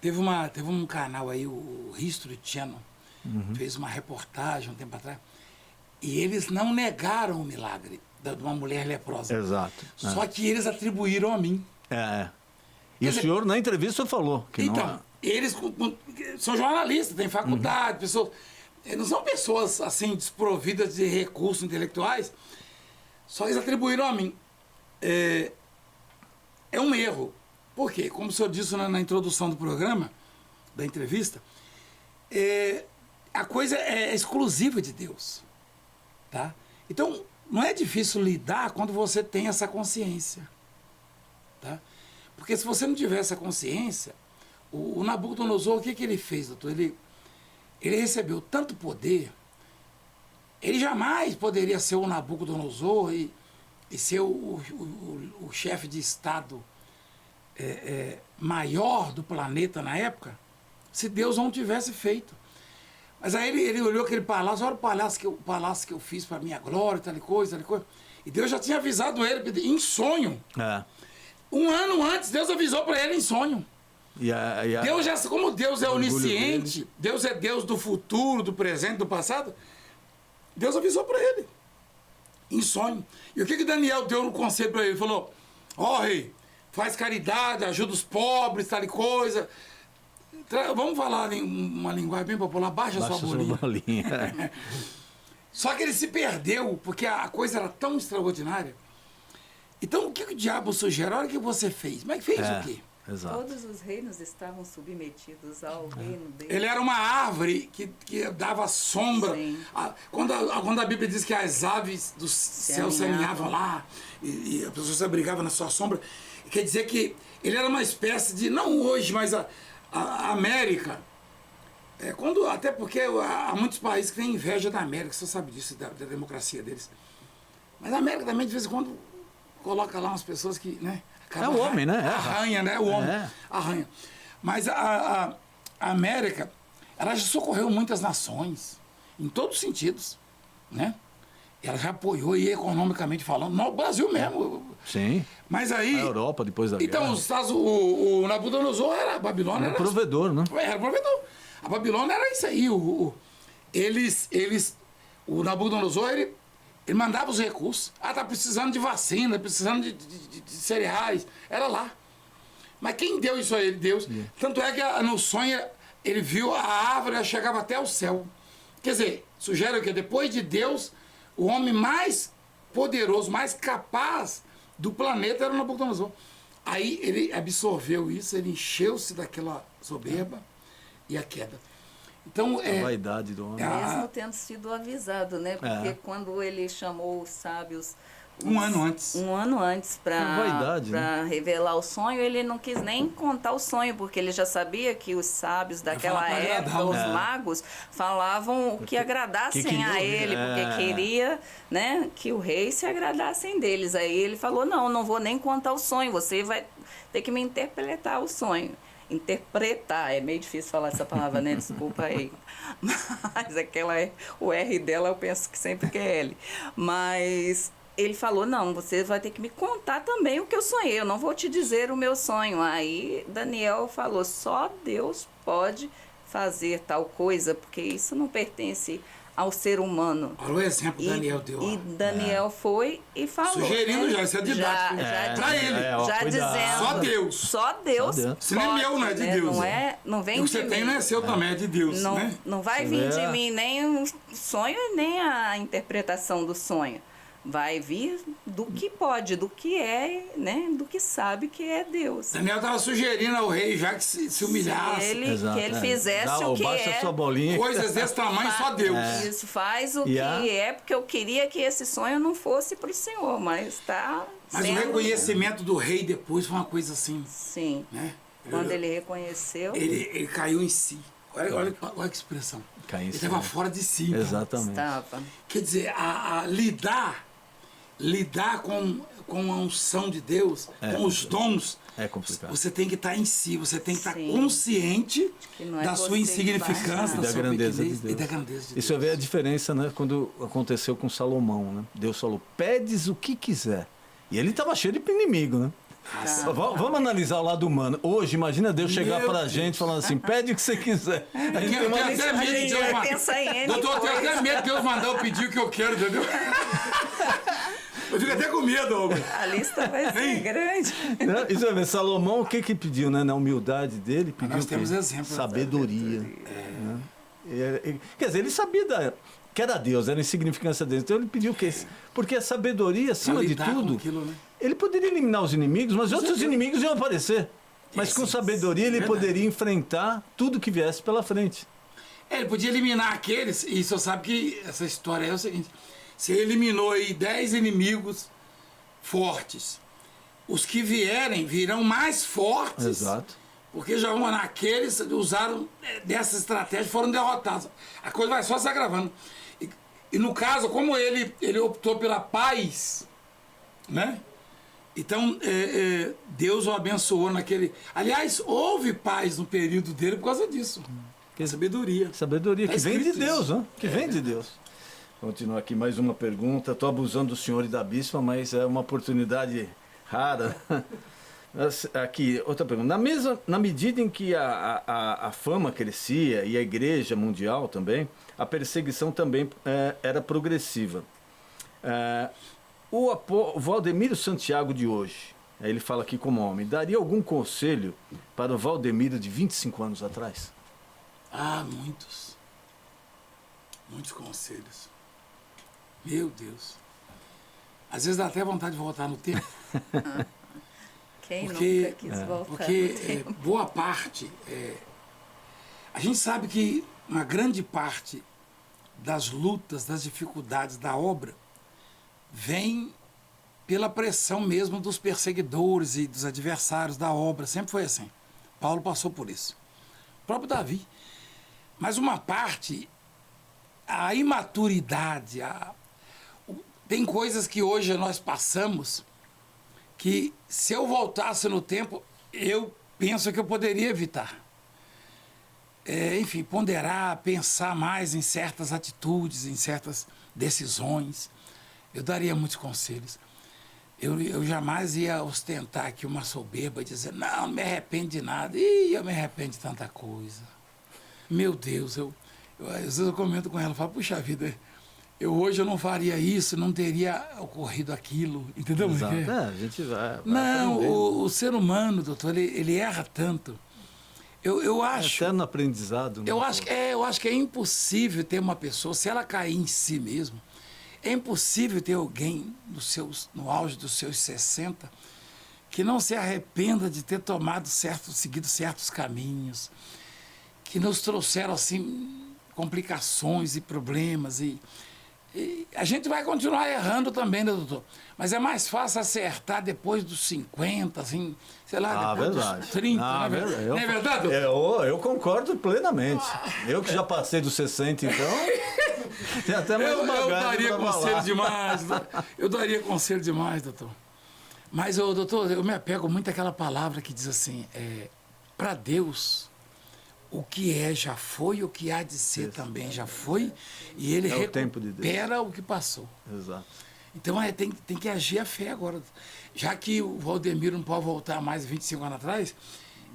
teve um canal aí, o History Channel, fez uma reportagem um tempo atrás, e eles não negaram o milagre de uma mulher leprosa. Exato. Só que eles atribuíram a mim. E o senhor, na entrevista, falou que então, não... Eles são jornalistas, têm faculdade, pessoas... Não são pessoas, assim, desprovidas de recursos intelectuais, só eles atribuíram a mim. É um erro. Por quê? Como o senhor disse na introdução do programa, da entrevista, a coisa é exclusiva de Deus. Tá? Então, não é difícil lidar quando você tem essa consciência. Tá? Porque se você não tiver essa consciência, o Nabucodonosor, o que ele fez, doutor? Ele recebeu tanto poder, ele jamais poderia ser o Nabucodonosor e ser o chefe de Estado maior do planeta na época, se Deus não tivesse feito. Mas aí ele olhou aquele palácio, olha o palácio que eu fiz para minha glória, tal coisa. E Deus já tinha avisado ele em sonho. Um ano antes, Deus avisou para ele em sonho. Deus como Deus é onisciente, Deus é Deus do futuro, do presente, do passado, Deus avisou para ele, em sonho. E o que Daniel deu no conselho para ele? Ele falou, rei, faz caridade, ajuda os pobres, tal coisa. Vamos falar em uma linguagem bem popular, baixa sua bolinha. Só que ele se perdeu, porque a coisa era tão extraordinária. Então, o que o diabo sugere? Olha o que você fez. Mas fez o quê? Exato. Todos os reinos estavam submetidos ao reino dele. Ele era uma árvore que dava sombra. Quando a Bíblia diz que as aves do céu se alinhavam lá e as pessoas se abrigavam na sua sombra, quer dizer que ele era uma espécie de, não hoje, mas a América. Até porque há muitos países que têm inveja da América, você sabe disso, da democracia deles. Mas a América também, de vez em quando, coloca lá umas pessoas que, né? É o homem, né? Arranha, né? O homem arranha. Mas a América, ela já socorreu muitas nações, em todos os sentidos. né? Ela já apoiou aí economicamente falando, no Brasil mesmo. Sim. Mas aí... A Europa, depois da Então, guerra. os Estados, o Nabucodonosor era... A Babilônia Era provedor, né? Era provedor. A Babilônia era isso aí. O Nabucodonosor, ele mandava os recursos. Ah, tá precisando de vacina, precisando de cereais. Era lá. Mas quem deu isso a ele? Deus. Tanto é que no sonho ele viu a árvore, ela chegava até o céu. Quer dizer, sugere que depois de Deus, o homem mais poderoso, mais capaz do planeta era o Nabucodonosor. Aí ele absorveu isso, ele encheu-se daquela soberba e a queda. Então, A vaidade do homem. Mesmo tendo sido avisado, né? Porque quando ele chamou os sábios... Um ano antes. Um ano antes vaidade, para revelar o sonho, ele não quis nem contar o sonho, porque ele já sabia que os sábios daquela época, os magos, falavam o que agradassem a ele, porque queria, né, que o rei se agradassem deles. Aí ele falou, não vou nem contar o sonho, você vai ter que me interpretar o sonho. Interpretar, é meio difícil falar essa palavra, né? Desculpa aí. Mas o R dela eu penso que sempre que é L. Mas... ele falou, não, você vai ter que me contar também o que eu sonhei, eu não vou te dizer o meu sonho. Aí Daniel falou, só Deus pode fazer tal coisa, porque isso não pertence ao ser humano. Olha o exemplo que Daniel deu. E Daniel foi e falou. Sugerindo, né? já, isso é didático. Pra ele. Já dizendo. Só Deus. Só Deus. Isso não é meu, não é de Deus. Não vem o de que você mim. tem não é seu também, é de Deus. Não, né? não vai vir de mim nem o sonho, nem a interpretação do sonho. Vai vir do que pode, do que é, né? Do que sabe que é Deus. Daniel estava sugerindo ao rei já que se humilhasse. Que ele fizesse o que baixa é. Sua bolinha. Coisas desse tamanho, só Deus. Isso, faz o que é, porque eu queria que esse sonho não fosse para o Senhor, mas está Mas o reconhecimento do rei depois foi uma coisa assim. Sim. Né? Quando ele reconheceu... Ele caiu em si. Olha que expressão. Ele estava fora de si. Então. Exatamente. Estava. Quer dizer, lidar com a unção de Deus, com os dons, é complicado. Você tem que estar em si, você tem que estar consciente da sua insignificância, da sua grandeza de Deus. E da grandeza de Deus. Isso vê a diferença, né, quando aconteceu com Salomão, né? Deus falou, pedes o que quiser. E ele estava cheio de inimigo, né? Vamos analisar o lado humano. Hoje, imagina Deus chegar para a gente falando assim, pede o que você quiser. A gente tem até medo de Deus mandar. Doutor, eu tenho até medo de Deus mandar eu pedir o que eu quero, entendeu? Eu fico até com medo, homem. A lista vai ser grande. Não, isso vai ver, Salomão, o que pediu, né? Na humildade dele, pediu nós temos exemplos. Sabedoria. Quer dizer, ele sabia que era Deus, era a insignificância dele. Então ele pediu o quê? Porque a sabedoria, acima de tudo, ele poderia eliminar os inimigos, mas outros inimigos iam aparecer. Mas com sabedoria ele poderia enfrentar tudo que viesse pela frente. Ele podia eliminar aqueles, e você sabe que essa história é o seguinte... Você eliminou aí 10 inimigos fortes. Os que vierem virão mais fortes. Exato. Porque já vão naqueles usaram dessa estratégia, foram derrotados. A coisa vai só se agravando. E no caso, como ele optou pela paz, né? Então, Deus o abençoou naquele... Aliás, houve paz no período dele por causa disso. Que sabedoria. Sabedoria, que vem de Deus, isso. Né? Que vem de Deus. Continuar aqui mais uma pergunta. Estou abusando do senhor e da bispa, mas é uma oportunidade rara. Aqui, outra pergunta. Na medida em que a fama crescia e a igreja mundial também, a perseguição também era progressiva. O Valdemiro Santiago de hoje, ele fala aqui como homem, daria algum conselho para o Valdemiro de 25 anos atrás? Muitos. Muitos conselhos. Meu Deus. Às vezes dá até vontade de voltar no tempo. Quem nunca quis voltar porque boa parte... a gente sabe que uma grande parte das lutas, das dificuldades da obra vem pela pressão mesmo dos perseguidores e dos adversários da obra. Sempre foi assim. Paulo passou por isso. O próprio Davi. Mas uma parte, a imaturidade, tem coisas que hoje nós passamos que, se eu voltasse no tempo, eu penso que eu poderia evitar. enfim, ponderar, pensar mais em certas atitudes, em certas decisões. Eu daria muitos conselhos. Eu jamais ia ostentar aqui uma soberba e dizer, não me arrependo de nada. Ih, eu me arrependo de tanta coisa. Meu Deus, às vezes eu comento com ela, falo, puxa vida, hoje eu não faria isso, não teria ocorrido aquilo, entendeu? Exato. A gente vai não, o ser humano, doutor, ele erra tanto. Eu acho... Eterno aprendizado. Né? Eu acho que é impossível ter uma pessoa, se ela cair em si mesmo, é impossível ter alguém no auge dos seus 60 que não se arrependa de ter seguido certos caminhos, que nos trouxeram, assim, complicações e problemas. E a gente vai continuar errando também, né, doutor? Mas é mais fácil acertar depois dos 50, assim, sei lá, depois dos 30, não é verdade? Não é verdade? Eu concordo plenamente. Eu que já passei dos 60, então... Tem até mais eu daria conselho demais. Eu daria conselho demais, doutor. Mas, doutor, eu me apego muito àquela palavra que diz assim, para Deus, o que já foi, o que há de ser também já foi, e Ele recupera o que passou. Exato. Então, tem que agir a fé agora. Já que o Valdemiro não pode voltar mais de 25 anos atrás,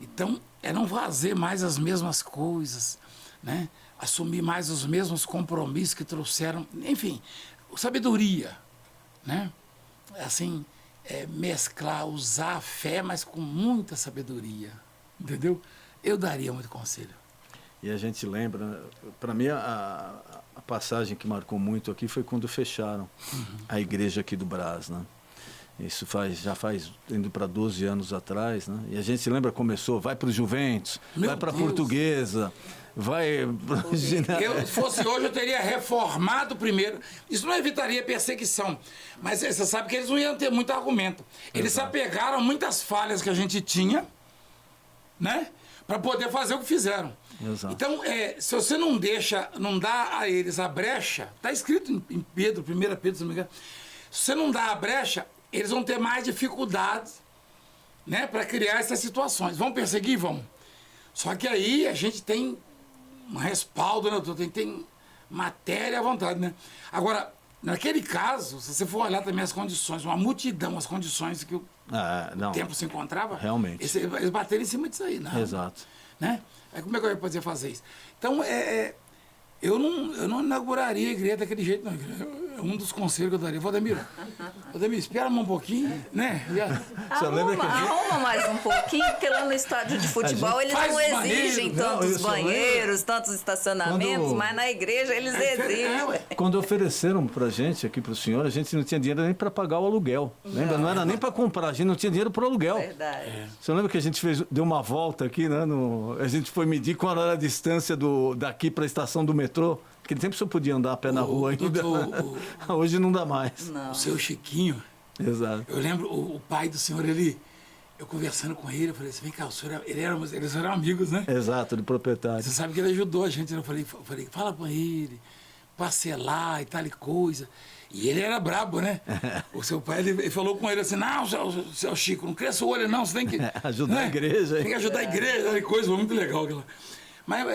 então, não fazer mais as mesmas coisas, né? Assumir mais os mesmos compromissos que trouxeram, enfim, sabedoria, né? Assim, mesclar, usar a fé, mas com muita sabedoria, entendeu? Eu daria muito conselho. E a gente lembra, para mim, a passagem que marcou muito aqui foi quando fecharam a igreja aqui do Brás, né? Isso já faz indo para 12 anos atrás, né? E a gente se lembra, começou, vai para o Juventus, vai para a Portuguesa, vai... Se fosse hoje, eu teria reformado primeiro. Isso não evitaria perseguição. Mas você sabe que eles não iam ter muito argumento. Eles se apegaram a muitas falhas que a gente tinha, né? Para poder fazer o que fizeram. Exato. Então, se você não dá a eles a brecha, está escrito em Pedro, 1 Pedro, se não me engano, se você não dá a brecha, eles vão ter mais dificuldades, né, para criar essas situações. Vão perseguir? Vão. Só que aí a gente tem um respaldo, né? Tem matéria à vontade, né? Agora, naquele caso, se você for olhar também as condições, uma multidão, as condições que o tempo se encontrava, realmente. Eles bateram em cima disso aí, né? Exato. Né? Como é que eu ia poder fazer isso? Então, eu não inauguraria a igreja daquele jeito, não. É um dos conselhos que eu daria. Valdemiro, espera um pouquinho, né? Arruma mais um pouquinho, porque lá no estádio de futebol eles não exigem tantos banheiros, tantos estacionamentos, mas na igreja eles exigem. Quando ofereceram pra gente aqui, pro senhor, a gente não tinha dinheiro nem para pagar o aluguel. Lembra? Não era nem para comprar, a gente não tinha dinheiro pro aluguel. Verdade. Você lembra que a gente deu uma volta aqui, né? A gente foi medir qual era a distância daqui para a estação do metrô? Naquele tempo você podia andar a pé na rua ainda. Hoje não dá mais. Não. O seu Chiquinho. Exato. Eu lembro, o pai do senhor, eu conversando com ele, eu falei assim, vem cá, eles eram amigos, né? Exato, de proprietário. Você sabe que ele ajudou a gente, eu falei, fala com ele, parcelar e tal e coisa. E ele era brabo, né? O seu pai, ele falou com ele assim, não, seu Chico, não cresça o olho não, você tem que... ajudar a igreja. Tem que ajudar a igreja, tal e coisa, foi muito legal aquela. Mas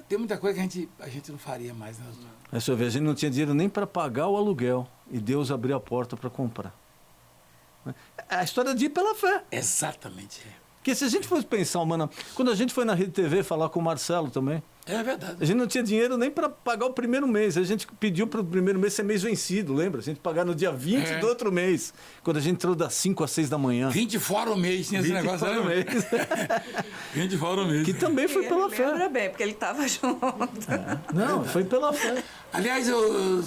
tem muita coisa que a gente não faria mais, né? Mas, senhor, a gente não tinha dinheiro nem para pagar o aluguel. E Deus abriu a porta para comprar. É a história de ir pela fé. Exatamente. Porque se a gente fosse pensar, mano, quando a gente foi na Rede TV falar com o Marcelo também, é verdade. A gente não tinha dinheiro nem para pagar o primeiro mês. A gente pediu para o primeiro mês ser mês vencido, lembra? A gente pagar no dia 20 do outro mês, quando a gente entrou das 5 às 6 da manhã. 20 fora o mês, tinha esse negócio. 20 fora o mês. 20 fora o mês. Que também foi pela fé. Lembra bem, porque ele estava junto. Não, foi pela fé. Aliás,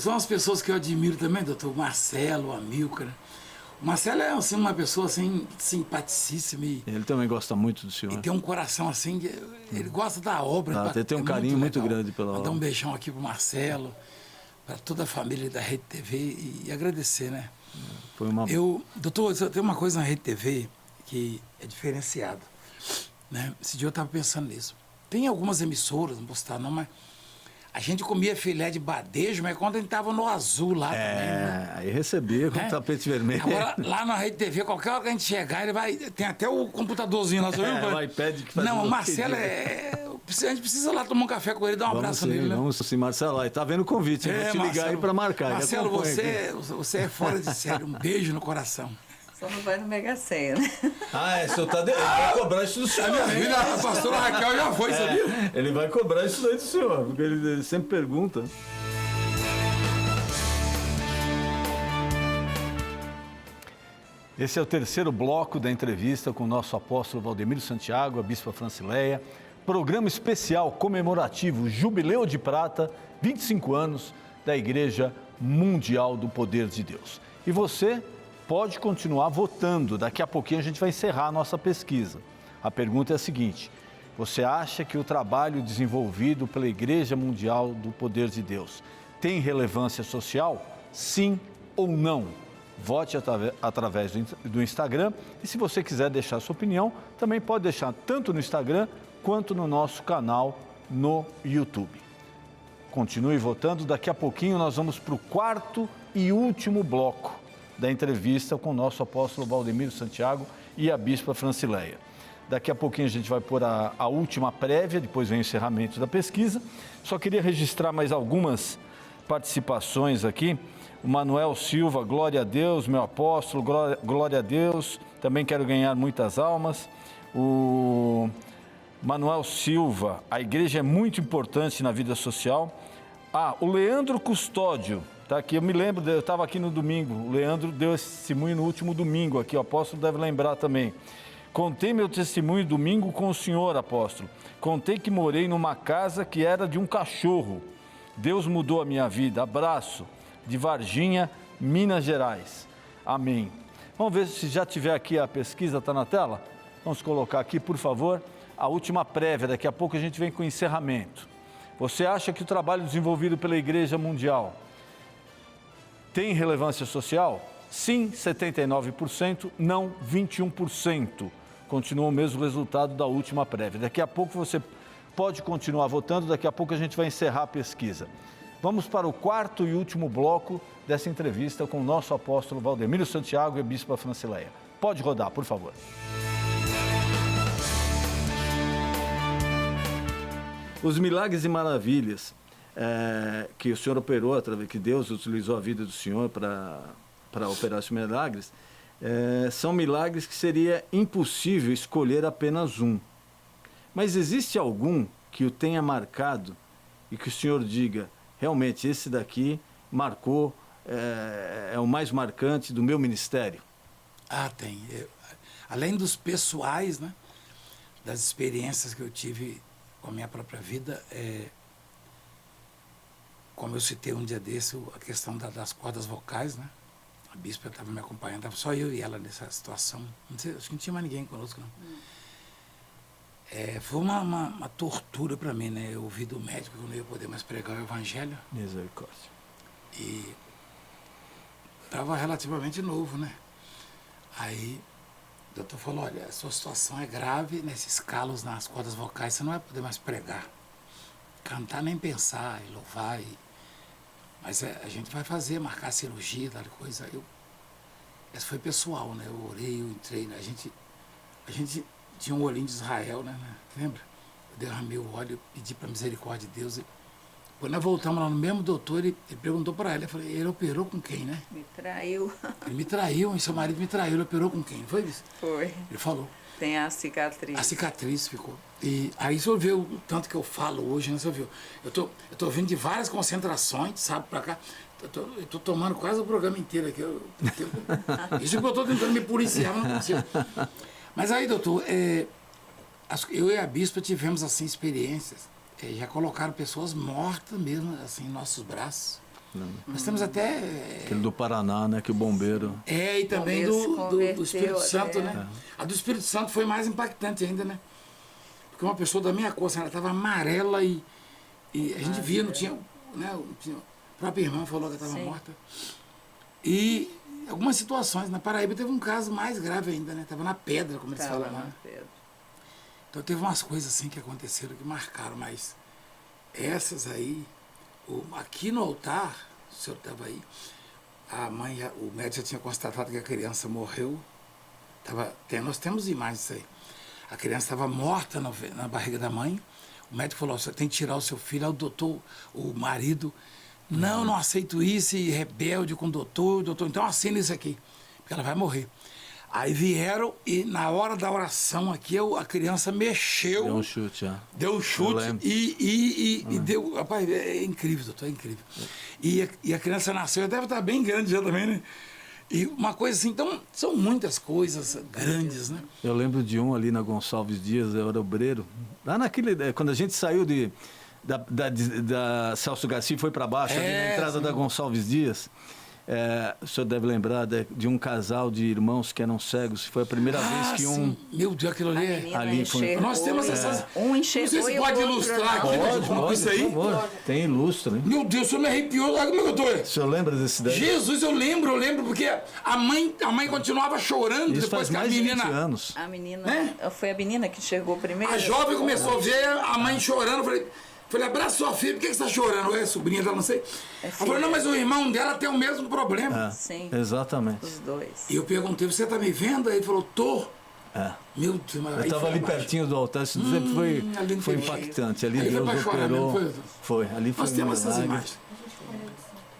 são as pessoas que eu admiro também, doutor Marcelo, Amilcar. O Marcelo é assim, uma pessoa assim, simpaticíssima. Ele também gosta muito do senhor. E tem um coração assim, ele gosta da obra. Ele tem um carinho muito grande pela obra. Mandar um beijão aqui pro Marcelo, para toda a família da Rede TV e agradecer, né? Foi uma... Doutor, tem uma coisa na Rede TV que é diferenciada, né? Esse dia eu estava pensando nisso. Tem algumas emissoras, não vou citar não, mas a gente comia filé de badejo, mas quando a gente estava no azul lá também, né? Aí recebia com tapete vermelho. Agora, lá na Rede TV, qualquer hora que a gente chegar, ele vai... Tem até o computadorzinho lá, você viu? O iPad que faz... Não, o Marcelo A gente precisa lá tomar um café com ele e dar um abraço nele, né? Vamos sim, Marcelo. Aí tá vendo o convite, vou te ligar Marcelo, aí para marcar. Marcelo, você é fora de série. Um beijo no coração. Só não vai no Mega Sena, né? O senhor tá... Ele vai cobrar isso do senhor. A minha filha, a pastora Raquel já foi, sabia? Ele vai cobrar isso daí do senhor, porque ele sempre pergunta. Esse é o terceiro bloco da entrevista com o nosso apóstolo Valdemiro Santiago, a bispa Francileia. Programa especial comemorativo Jubileu de Prata, 25 anos da Igreja Mundial do Poder de Deus. E você pode continuar votando. Daqui a pouquinho a gente vai encerrar a nossa pesquisa. A pergunta é a seguinte: você acha que o trabalho desenvolvido pela Igreja Mundial do Poder de Deus tem relevância social? Sim ou não? Vote através do Instagram. E se você quiser deixar sua opinião, também pode deixar tanto no Instagram quanto no nosso canal no YouTube. Continue votando. Daqui a pouquinho nós vamos para o quarto e último bloco da entrevista com o nosso apóstolo Valdemiro Santiago e a bispa Francileia. Daqui a pouquinho a gente vai pôr a última prévia, depois vem o encerramento da pesquisa. Só queria registrar mais algumas participações aqui. O Manuel Silva, glória a Deus, meu apóstolo, glória a Deus, também quero ganhar muitas almas. O Manuel Silva, a igreja é muito importante na vida social. O Leandro Custódio, tá aqui, eu me lembro, eu estava aqui no domingo, o Leandro deu esse testemunho no último domingo aqui, o apóstolo deve lembrar também. Contei meu testemunho domingo com o senhor, apóstolo. Contei que morei numa casa que era de um cachorro. Deus mudou a minha vida. Abraço. De Varginha, Minas Gerais. Amém. Vamos ver se já tiver aqui a pesquisa, está na tela? Vamos colocar aqui, por favor, a última prévia. Daqui a pouco a gente vem com o encerramento. Você acha que o trabalho desenvolvido pela Igreja Mundial tem relevância social? Sim, 79%, não 21%. Continua o mesmo resultado da última prévia. Daqui a pouco você pode continuar votando, daqui a pouco a gente vai encerrar a pesquisa. Vamos para o quarto e último bloco dessa entrevista com o nosso apóstolo Valdemiro Santiago e a bispa Francileia. Pode rodar, por favor. Os milagres e maravilhas que o senhor operou, através que Deus utilizou a vida do senhor para operar esses milagres, são milagres que seria impossível escolher apenas um. Mas existe algum que o tenha marcado e que o senhor diga: realmente, esse daqui marcou, é o mais marcante do meu ministério? Tem. Além dos pessoais, né, das experiências que eu tive com a minha própria vida, como eu citei um dia desse, a questão das cordas vocais, né? A bispa estava me acompanhando, estava só eu e ela nessa situação. Não sei, acho que não tinha mais ninguém conosco, não. Foi uma tortura para mim, né? Eu ouvi do médico que eu não ia poder mais pregar o evangelho. Misericórdia. E estava relativamente novo, né? Aí o doutor falou: olha, a sua situação é grave, nesses calos nas cordas vocais, você não vai poder mais pregar. Cantar nem pensar, e louvar. Mas a gente vai fazer, marcar a cirurgia, tal coisa. Essa foi pessoal, né? Eu orei, eu entrei, né? A gente tinha um olhinho de Israel, né? Lembra? Eu derramei o óleo, pedi para misericórdia de Deus. Quando nós voltamos lá no mesmo doutor, ele perguntou para ela, eu falei: ele operou com quem, né? Me traiu. Ele me traiu, e seu marido me traiu, ele operou com quem? Foi isso? Foi. Ele falou. Tem a cicatriz. A cicatriz ficou. E aí o senhor vê o tanto que eu falo hoje, né? O senhor viu? Eu tô vindo de várias concentrações, sabe, para cá. Eu tô tomando quase o programa inteiro aqui. Isso que eu tô tentando me policiar, mas não consigo. Mas aí, doutor, eu e a bispa tivemos, assim, experiências. Já colocaram pessoas mortas mesmo, assim, em nossos braços. Nós temos até... Aquele do Paraná, né? Que o bombeiro... E também do Espírito Santo, né? É. A do Espírito Santo foi mais impactante ainda, né? Porque uma pessoa da minha cor, assim, ela estava amarela e a gente via, não tinha... Né, a própria irmã falou que ela estava morta. E algumas situações. Na Paraíba teve um caso mais grave ainda, né? Estava na pedra, como eles falam lá. Então teve umas coisas assim que aconteceram que marcaram, mas essas aí... Aqui no altar, o senhor estava aí, a mãe, o médico já tinha constatado que a criança morreu. Nós temos imagens disso aí. A criança estava morta na barriga da mãe, O médico falou, você tem que tirar o seu filho. Aí o doutor, o marido, não aceito isso, e rebelde com o doutor, então assina isso aqui, porque ela vai morrer. Aí vieram e na hora da oração aqui, a criança mexeu. Deu um chute, Deu um chute e deu... Rapaz, é incrível, doutor, é incrível. E a criança nasceu, deve estar bem grande já também, né? E uma coisa assim, então, são muitas coisas grandes, né? Eu lembro de um ali na Gonçalves Dias, eu era obreiro. Lá naquele... Quando a gente saiu da Celso Garcia e foi para baixo, ali na entrada da Gonçalves Dias... o senhor deve lembrar de um casal de irmãos que eram cegos. Foi a primeira vez que um... Meu Deus, aquilo ali foi... Nós temos essas... Um enxergou. Não sei se pode ilustrar aqui, pode, isso aí. Por favor. Tem ilustro, hein? Meu Deus, o senhor me arrepiou. Olha como é que eu tô. O senhor lembra desse daí? Jesus, eu lembro, porque a mãe continuava chorando. Isso depois faz que mais a menina... de 20 anos. A menina... Foi a menina que enxergou primeiro? A jovem começou a ver a mãe chorando. Falei, abraça sua filha, por que você está chorando? É sobrinha dela, não sei. Ela falou, não, mas o irmão dela tem o mesmo problema. Sim. Exatamente. Os dois. E eu perguntei, você está me vendo? Aí ele falou, tô. Meu Deus, mas eu estava ali pertinho do altar, isso sempre foi impactante. Ali aí Deus operou. Foi, ali foi. Nós temos essas imagens.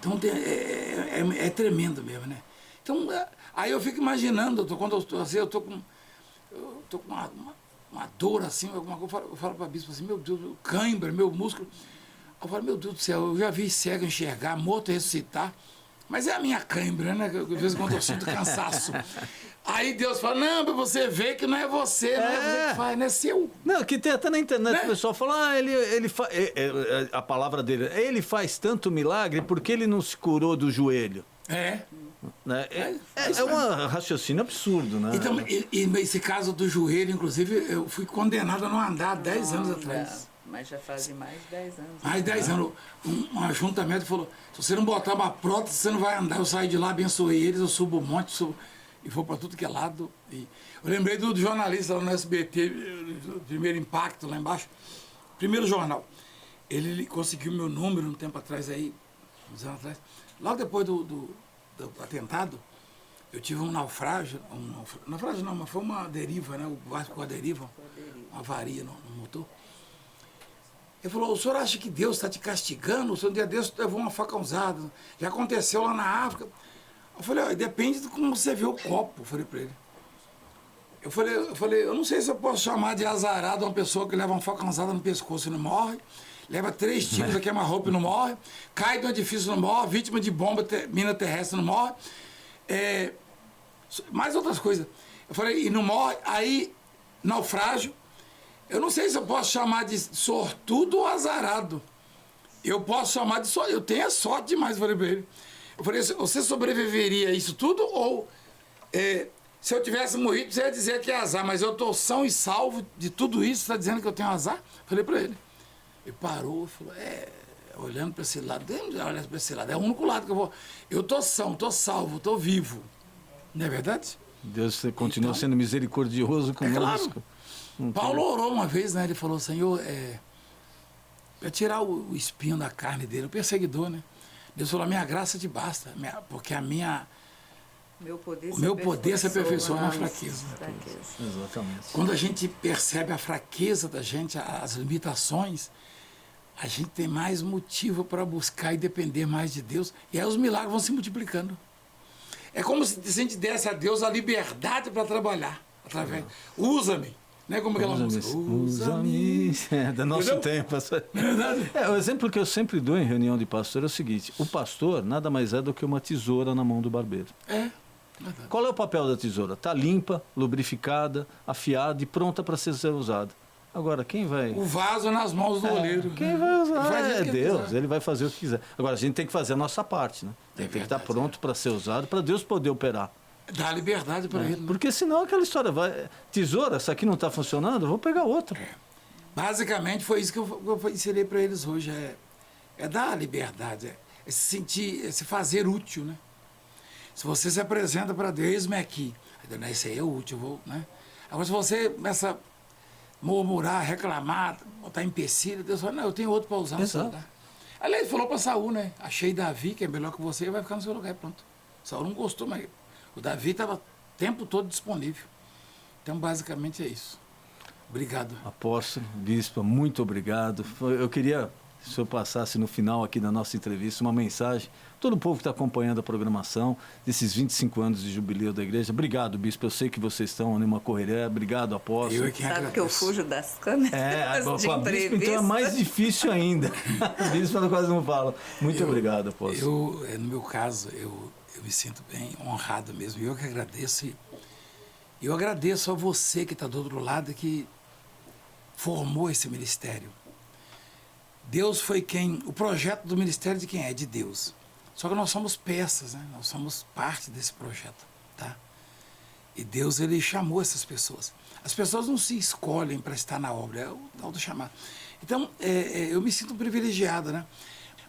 Então é tremendo mesmo, né? Então, aí eu fico imaginando, quando eu estou assim, eu tô com uma dor assim, alguma coisa, eu falo para a bispa assim, meu Deus, cãibra, meu músculo. Eu falo, meu Deus do céu, eu já vi cego enxergar, morto ressuscitar, mas é a minha cãibra, né? De vez em quando eu sinto cansaço. Aí Deus fala, não, para você ver que não é você, não é você que faz, não é seu. Não, que tem até na internet, né? O pessoal fala, ele faz, a palavra dele, ele faz tanto milagre porque ele não se curou do joelho. Né? É um raciocínio absurdo, né? Então, e nesse caso do joelho, inclusive, eu fui condenado a não andar 10 anos atrás. Mas já fazem mais de 10 anos. Mais de 10 anos. Um ajuntamento falou, se você não botar uma prótese, você não vai andar. Eu saí de lá, abençoei eles, eu subo um monte, e vou para tudo que é lado. E eu lembrei do jornalista lá no SBT, do Primeiro Impacto, lá embaixo. Primeiro jornal. Ele conseguiu meu número um tempo atrás aí, uns anos atrás. Logo depois do atentado, eu tive um naufrágio. Naufrágio não, mas foi uma deriva, né? O barco com a deriva, uma avaria no motor. Ele falou, o senhor acha que Deus está te castigando? O senhor um dia desse levou uma facãozada. Já aconteceu lá na África. Eu falei, depende de como você vê o copo, eu falei para ele. Eu falei, eu não sei se eu posso chamar de azarado uma pessoa que leva uma facãozada no pescoço e não morre, leva 3 tiros a queima-roupa e não morre, cai de um edifício e não morre, vítima de bomba, mina terrestre não morre, mais outras coisas. Eu falei, e não morre, aí, naufrágio, eu não sei se eu posso chamar de sortudo ou azarado. Eu posso chamar de sorte, eu tenho a sorte demais, eu falei para ele. Eu falei, você sobreviveria a isso tudo ou... se eu tivesse morrido, você ia dizer que é azar, mas eu estou são e salvo de tudo isso, você está dizendo que eu tenho azar? Falei para ele. Ele parou e falou, olhando para esse lado, olhando para esse lado, é o único lado que eu vou. Eu estou são, estou salvo, estou vivo. Não é verdade? Deus continua sendo misericordioso conosco. Claro. Paulo orou uma vez, né? Ele falou, Senhor, para tirar o espinho da carne dele, o perseguidor, né? Deus falou, a minha graça te basta, porque o meu poder se aperfeiçoa na fraqueza. Exatamente. Quando a gente percebe a fraqueza da gente, as limitações, a gente tem mais motivo para buscar e depender mais de Deus. E aí os milagres vão se multiplicando. É como se a gente desse a Deus a liberdade para trabalhar. Usa-me. Não é como aquela música. Usa-me. Do nosso tempo. O exemplo que eu sempre dou em reunião de pastor é o seguinte. O pastor nada mais é do que uma tesoura na mão do barbeiro. Qual é o papel da tesoura? Está limpa, lubrificada, afiada e pronta para ser usada. Agora, quem vai... O vaso nas mãos do oleiro. Quem vai usar? É Deus, ele vai fazer o que quiser. Agora, a gente tem que fazer a nossa parte, né? Tem que estar pronto para ser usado, para Deus poder operar. Dá liberdade para ele. Né? Porque senão aquela história vai... Tesoura, essa aqui não está funcionando, eu vou pegar outra. Basicamente, foi isso que eu ensinei para eles hoje. É dar liberdade, é se sentir, é se fazer útil, né? Se você se apresenta para Deus, eis-me aqui. Esse aí é útil, né? Agora, se você começa a murmurar, reclamar, botar empecilho, Deus fala, não, eu tenho outro para usar no seu lugar. Aliás, ele falou para Saul, né? Achei Davi, que é melhor que você, vai ficar no seu lugar, pronto. Saul não gostou, mas o Davi estava o tempo todo disponível. Então, basicamente, é isso. Obrigado. Apóstolo, bispo, muito obrigado. Eu queria, se o senhor passasse no final aqui da nossa entrevista, uma mensagem. Todo o povo que está acompanhando a programação desses 25 anos de jubileu da igreja. Obrigado, bispo. Eu sei que vocês estão numa correria. Obrigado, apóstolo. Eu é que Sabe agradeço. que eu fujo das câmeras de com a bispo, entrevista. então é mais difícil ainda. A bispo quase não fala. Muito obrigado, apóstolo. No meu caso, eu me sinto bem honrado mesmo. Eu que agradeço. E eu agradeço a você que está do outro lado, que formou esse ministério. Deus foi quem... O projeto do ministério de quem é? De Deus. Só que nós somos peças, né? Nós somos parte desse projeto, tá? E Deus, ele chamou essas pessoas. As pessoas não se escolhem para estar na obra, é o tal do chamado. Então, eu me sinto privilegiado, né?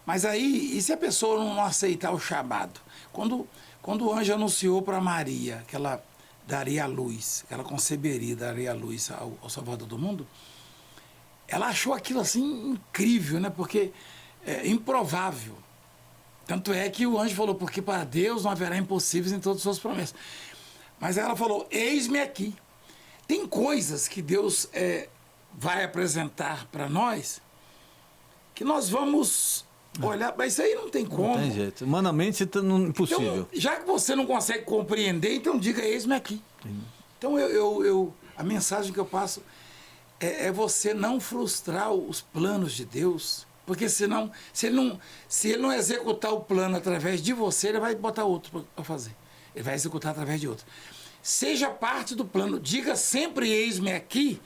Mas aí, e se a pessoa não aceitar o chamado? Quando o anjo anunciou para Maria que ela daria a luz, que ela conceberia, daria a luz ao Salvador do mundo, ela achou aquilo assim incrível, né? Porque é improvável. Tanto é que o anjo falou, porque para Deus não haverá impossíveis em todas as suas promessas. Mas ela falou, eis-me aqui. Tem coisas que Deus vai apresentar para nós que nós vamos olhar, mas isso aí não tem como. Não tem jeito. Humanamente é impossível. Então, já que você não consegue compreender, então diga, eis-me aqui. Então, a mensagem que eu passo é você não frustrar os planos de Deus, porque senão, se ele não executar o plano através de você, ele vai botar outro para fazer. Ele vai executar através de outro. Seja parte do plano. Diga sempre, eis-me aqui,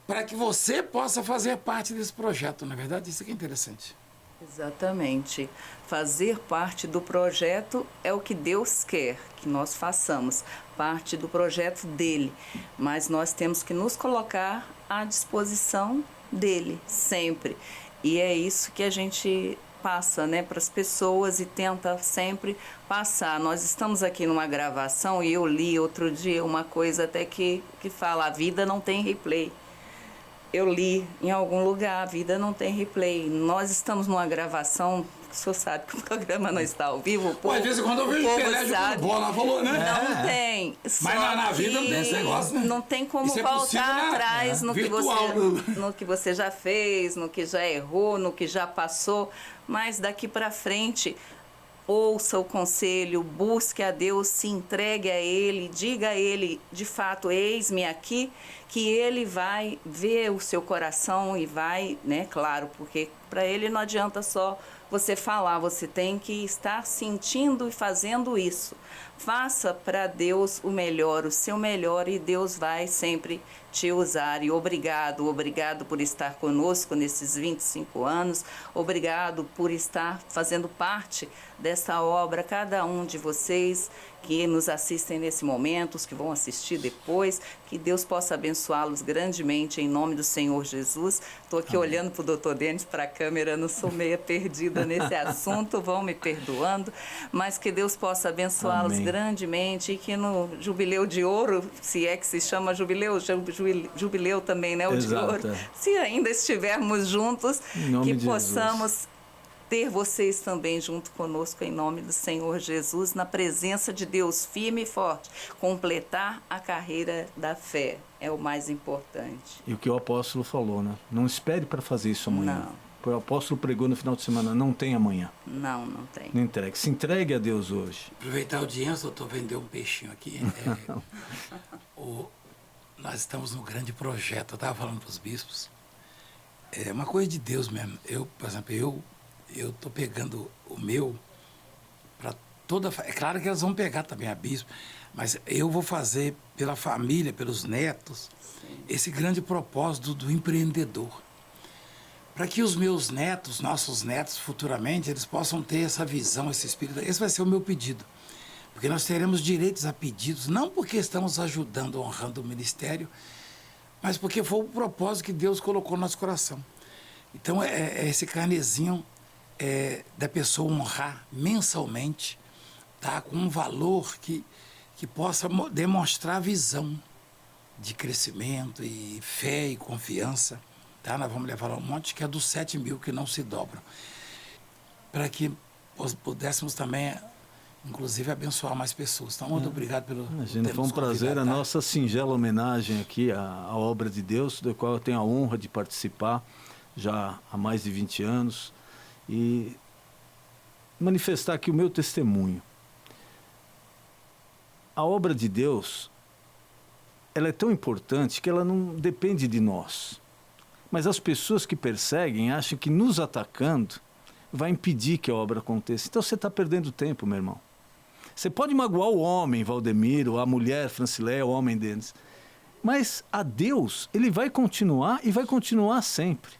para que você possa fazer parte desse projeto. Na verdade, isso aqui é interessante. Exatamente. Fazer parte do projeto é o que Deus quer que nós façamos, parte do projeto dele. Mas nós temos que nos colocar à disposição dele, sempre. E é isso que a gente passa, né, para as pessoas e tenta sempre passar. Nós estamos aqui numa gravação e eu li outro dia uma coisa até que fala, a vida não tem replay. Eu li em algum lugar, a vida não tem replay. Nós estamos numa gravação, o senhor sabe que o programa não está ao vivo. O povo, às vezes quando eu vejo Pelé jogando bola, falou, né? Não tem. Mas na vida não tem esse negócio, né? Não tem como voltar atrás no que você já fez, no que já errou, no que já passou. Mas daqui para frente, ouça o conselho, busque a Deus, se entregue a Ele, diga a Ele, de fato, eis-me aqui, que Ele vai ver o seu coração e vai, né, claro, porque para Ele não adianta só você falar, você tem que estar sentindo e fazendo isso. Faça para Deus o melhor, o seu melhor, e Deus vai sempre te usar. E obrigado por estar conosco nesses 25 anos, obrigado por estar fazendo parte dessa obra, cada um de vocês que nos assistem nesse momento, os que vão assistir depois, que Deus possa abençoá-los grandemente em nome do Senhor Jesus. Estou aqui olhando para o doutor Denis, para a câmera, não sou meia perdida nesse assunto, vão me perdoando, mas que Deus possa abençoá-los grandemente e que no Jubileu de Ouro, se é que se chama jubileu também, né, o Exato, de ouro, se ainda estivermos juntos, que possamos ter vocês também junto conosco em nome do Senhor Jesus, na presença de Deus firme e forte, completar a carreira da fé, é o mais importante. E o que o apóstolo falou, né? Não espere para fazer isso amanhã. Não. O apóstolo pregou no final de semana, não tem amanhã. Não tem. Não entregue. Se entregue a Deus hoje. Aproveitar a audiência, doutor, vender um peixinho aqui. Nós estamos num grande projeto, eu estava falando para os bispos, é uma coisa de Deus mesmo. Por exemplo, eu estou pegando o meu para toda... É claro que elas vão pegar também a bispo, mas eu vou fazer pela família, pelos netos, esse grande propósito do empreendedor. Para que os meus netos, nossos netos, futuramente, eles possam ter essa visão, esse espírito. Esse vai ser o meu pedido. Porque nós teremos direitos a pedidos, não porque estamos ajudando, honrando o ministério, mas porque foi o propósito que Deus colocou no nosso coração. Então, é esse carnezinho da pessoa honrar mensalmente, tá? Com um valor que possa demonstrar visão de crescimento e fé e confiança. Tá? Nós vamos levar um monte que é dos 7 mil que não se dobram. Para que pudéssemos também inclusive abençoar mais pessoas. Então, muito obrigado pelo Imagina, foi um prazer a nossa singela homenagem aqui à obra de Deus, da qual eu tenho a honra de participar já há mais de 20 anos e manifestar aqui o meu testemunho. A obra de Deus, ela é tão importante que ela não depende de nós. Mas as pessoas que perseguem acham que nos atacando vai impedir que a obra aconteça. Então você está perdendo tempo, meu irmão. Você pode magoar o homem, Valdemiro, a mulher, Francileia, o homem deles. Mas a Deus, ele vai continuar e vai continuar sempre.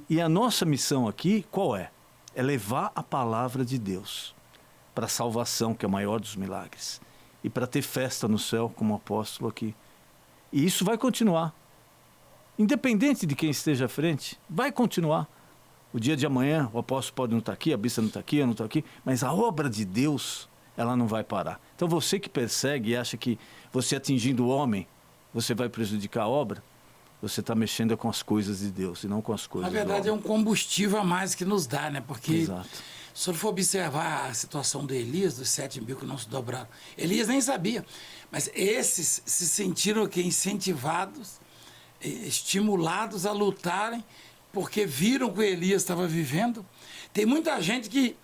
E a nossa missão aqui, qual é? É levar a palavra de Deus para a salvação, que é o maior dos milagres. E para ter festa no céu, como apóstolo aqui. E isso vai continuar. Independente de quem esteja à frente, vai continuar. O dia de amanhã, o apóstolo pode não estar aqui, a bispa não está aqui, eu não estou aqui, mas a obra de Deus, ela não vai parar. Então você que persegue e acha que você atingindo o homem, você vai prejudicar a obra, você está mexendo com as coisas de Deus e não com as coisas do homem. Na verdade, é um combustível a mais que nos dá, né? Porque, exato, se eu for observar a situação do Elias, dos 7.000 que não se dobraram, Elias nem sabia, mas esses se sentiram aqui incentivados, estimulados a lutarem, porque viram que o Elias estava vivendo. Tem muita gente que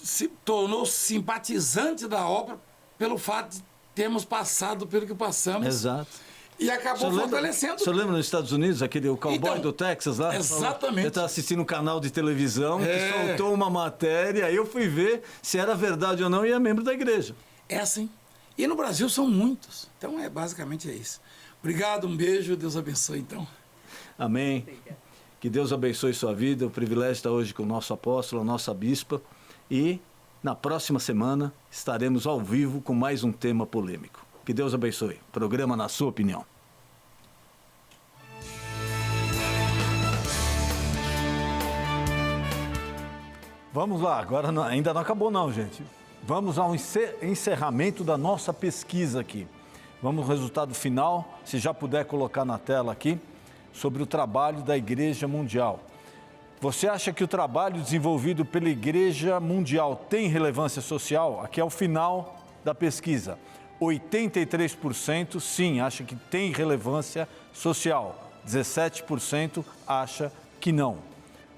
se tornou simpatizante da obra pelo fato de termos passado pelo que passamos. exato. E acabou fortalecendo. O senhor lembra nos Estados Unidos, o cowboy então, do Texas lá? Exatamente. Ele estava assistindo um canal de televisão, que soltou uma matéria, aí eu fui ver se era verdade ou não e é membro da igreja. É assim. E no Brasil são muitos. Então, basicamente é isso. Obrigado, um beijo, Deus abençoe então. Amém. Obrigado. Que Deus abençoe sua vida, o privilégio de estar hoje com o nosso apóstolo, a nossa bispa, e na próxima semana estaremos ao vivo com mais um tema polêmico. Que Deus abençoe. Programa Na Sua Opinião. Vamos lá, agora ainda não acabou não, gente. Vamos ao encerramento da nossa pesquisa aqui. Vamos ao resultado final, se já puder colocar na tela aqui, sobre o trabalho da Igreja Mundial. Você acha que o trabalho desenvolvido pela Igreja Mundial tem relevância social? Aqui é o final da pesquisa. 83% sim, acha que tem relevância social. 17% acha que não.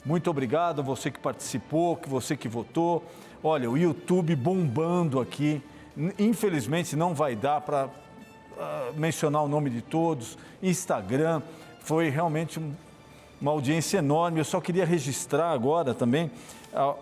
Muito obrigado a você que participou, você que votou. Olha, o YouTube bombando aqui. Infelizmente não vai dar para mencionar o nome de todos. Instagram, foi realmente uma audiência enorme. Eu só queria registrar agora também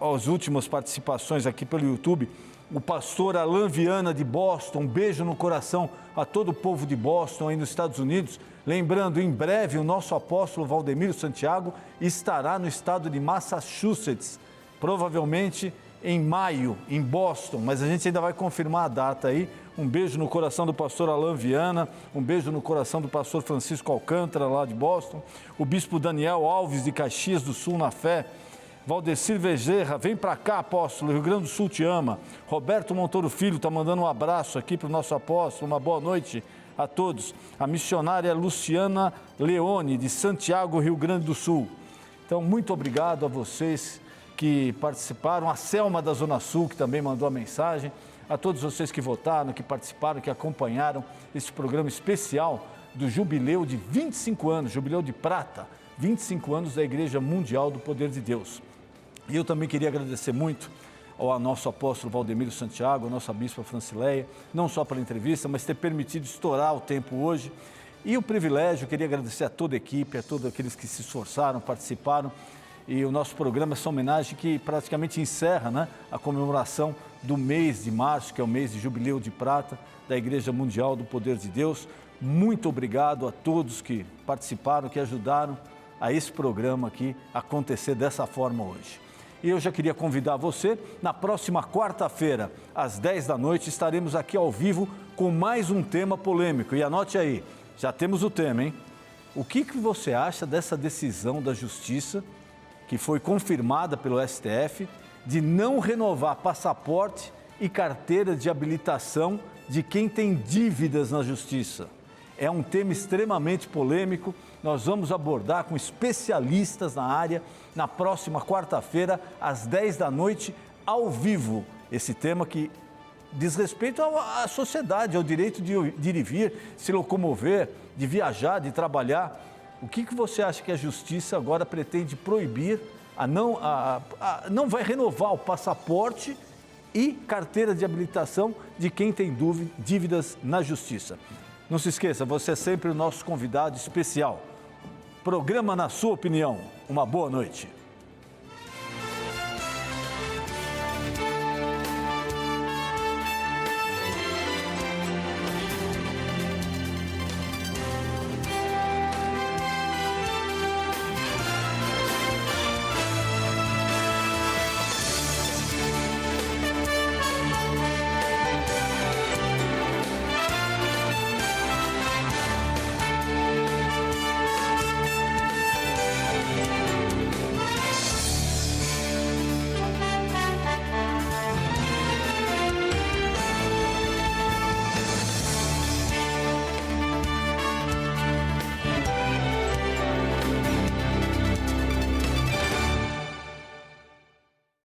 as últimas participações aqui pelo YouTube. O pastor Alan Viana de Boston, um beijo no coração a todo o povo de Boston aí nos Estados Unidos. Lembrando, em breve o nosso apóstolo Valdemiro Santiago estará no estado de Massachusetts, provavelmente em maio, em Boston, mas a gente ainda vai confirmar a data aí. Um beijo no coração do pastor Alan Viana, um beijo no coração do pastor Francisco Alcântara, lá de Boston, o bispo Daniel Alves de Caxias do Sul na fé, Valdecir Vejerra, vem para cá, apóstolo, Rio Grande do Sul te ama. Roberto Montoro Filho está mandando um abraço aqui para o nosso apóstolo, uma boa noite a todos. A missionária Luciana Leone, de Santiago, Rio Grande do Sul. Então, muito obrigado a vocês que participaram, a Selma da Zona Sul, que também mandou a mensagem, a todos vocês que votaram, que participaram, que acompanharam esse programa especial do jubileu de 25 anos, jubileu de prata, 25 anos da Igreja Mundial do Poder de Deus. E eu também queria agradecer muito ao nosso apóstolo Valdemiro Santiago, a nossa bispa Francileia, não só pela entrevista, mas ter permitido estourar o tempo hoje. E o privilégio, eu queria agradecer a toda a equipe, a todos aqueles que se esforçaram, participaram. E o nosso programa, essa homenagem que praticamente encerra, né, a comemoração do mês de março, que é o mês de Jubileu de Prata da Igreja Mundial do Poder de Deus. Muito obrigado a todos que participaram, que ajudaram a esse programa aqui acontecer dessa forma hoje. E eu já queria convidar você, na próxima quarta-feira, às 10 da noite, estaremos aqui ao vivo com mais um tema polêmico. E anote aí, já temos o tema, hein? O que você acha dessa decisão da Justiça, que foi confirmada pelo STF, de não renovar passaporte e carteira de habilitação de quem tem dívidas na Justiça? É um tema extremamente polêmico, nós vamos abordar com especialistas na área na próxima quarta-feira, às 10 da noite, ao vivo, esse tema que diz respeito à sociedade, ao direito de ir e vir, se locomover, de viajar, de trabalhar. O que você acha que a Justiça agora pretende proibir, não vai renovar o passaporte e carteira de habilitação de quem tem dívidas na Justiça? Não se esqueça, você é sempre o nosso convidado especial. Programa Na Sua Opinião. Uma boa noite.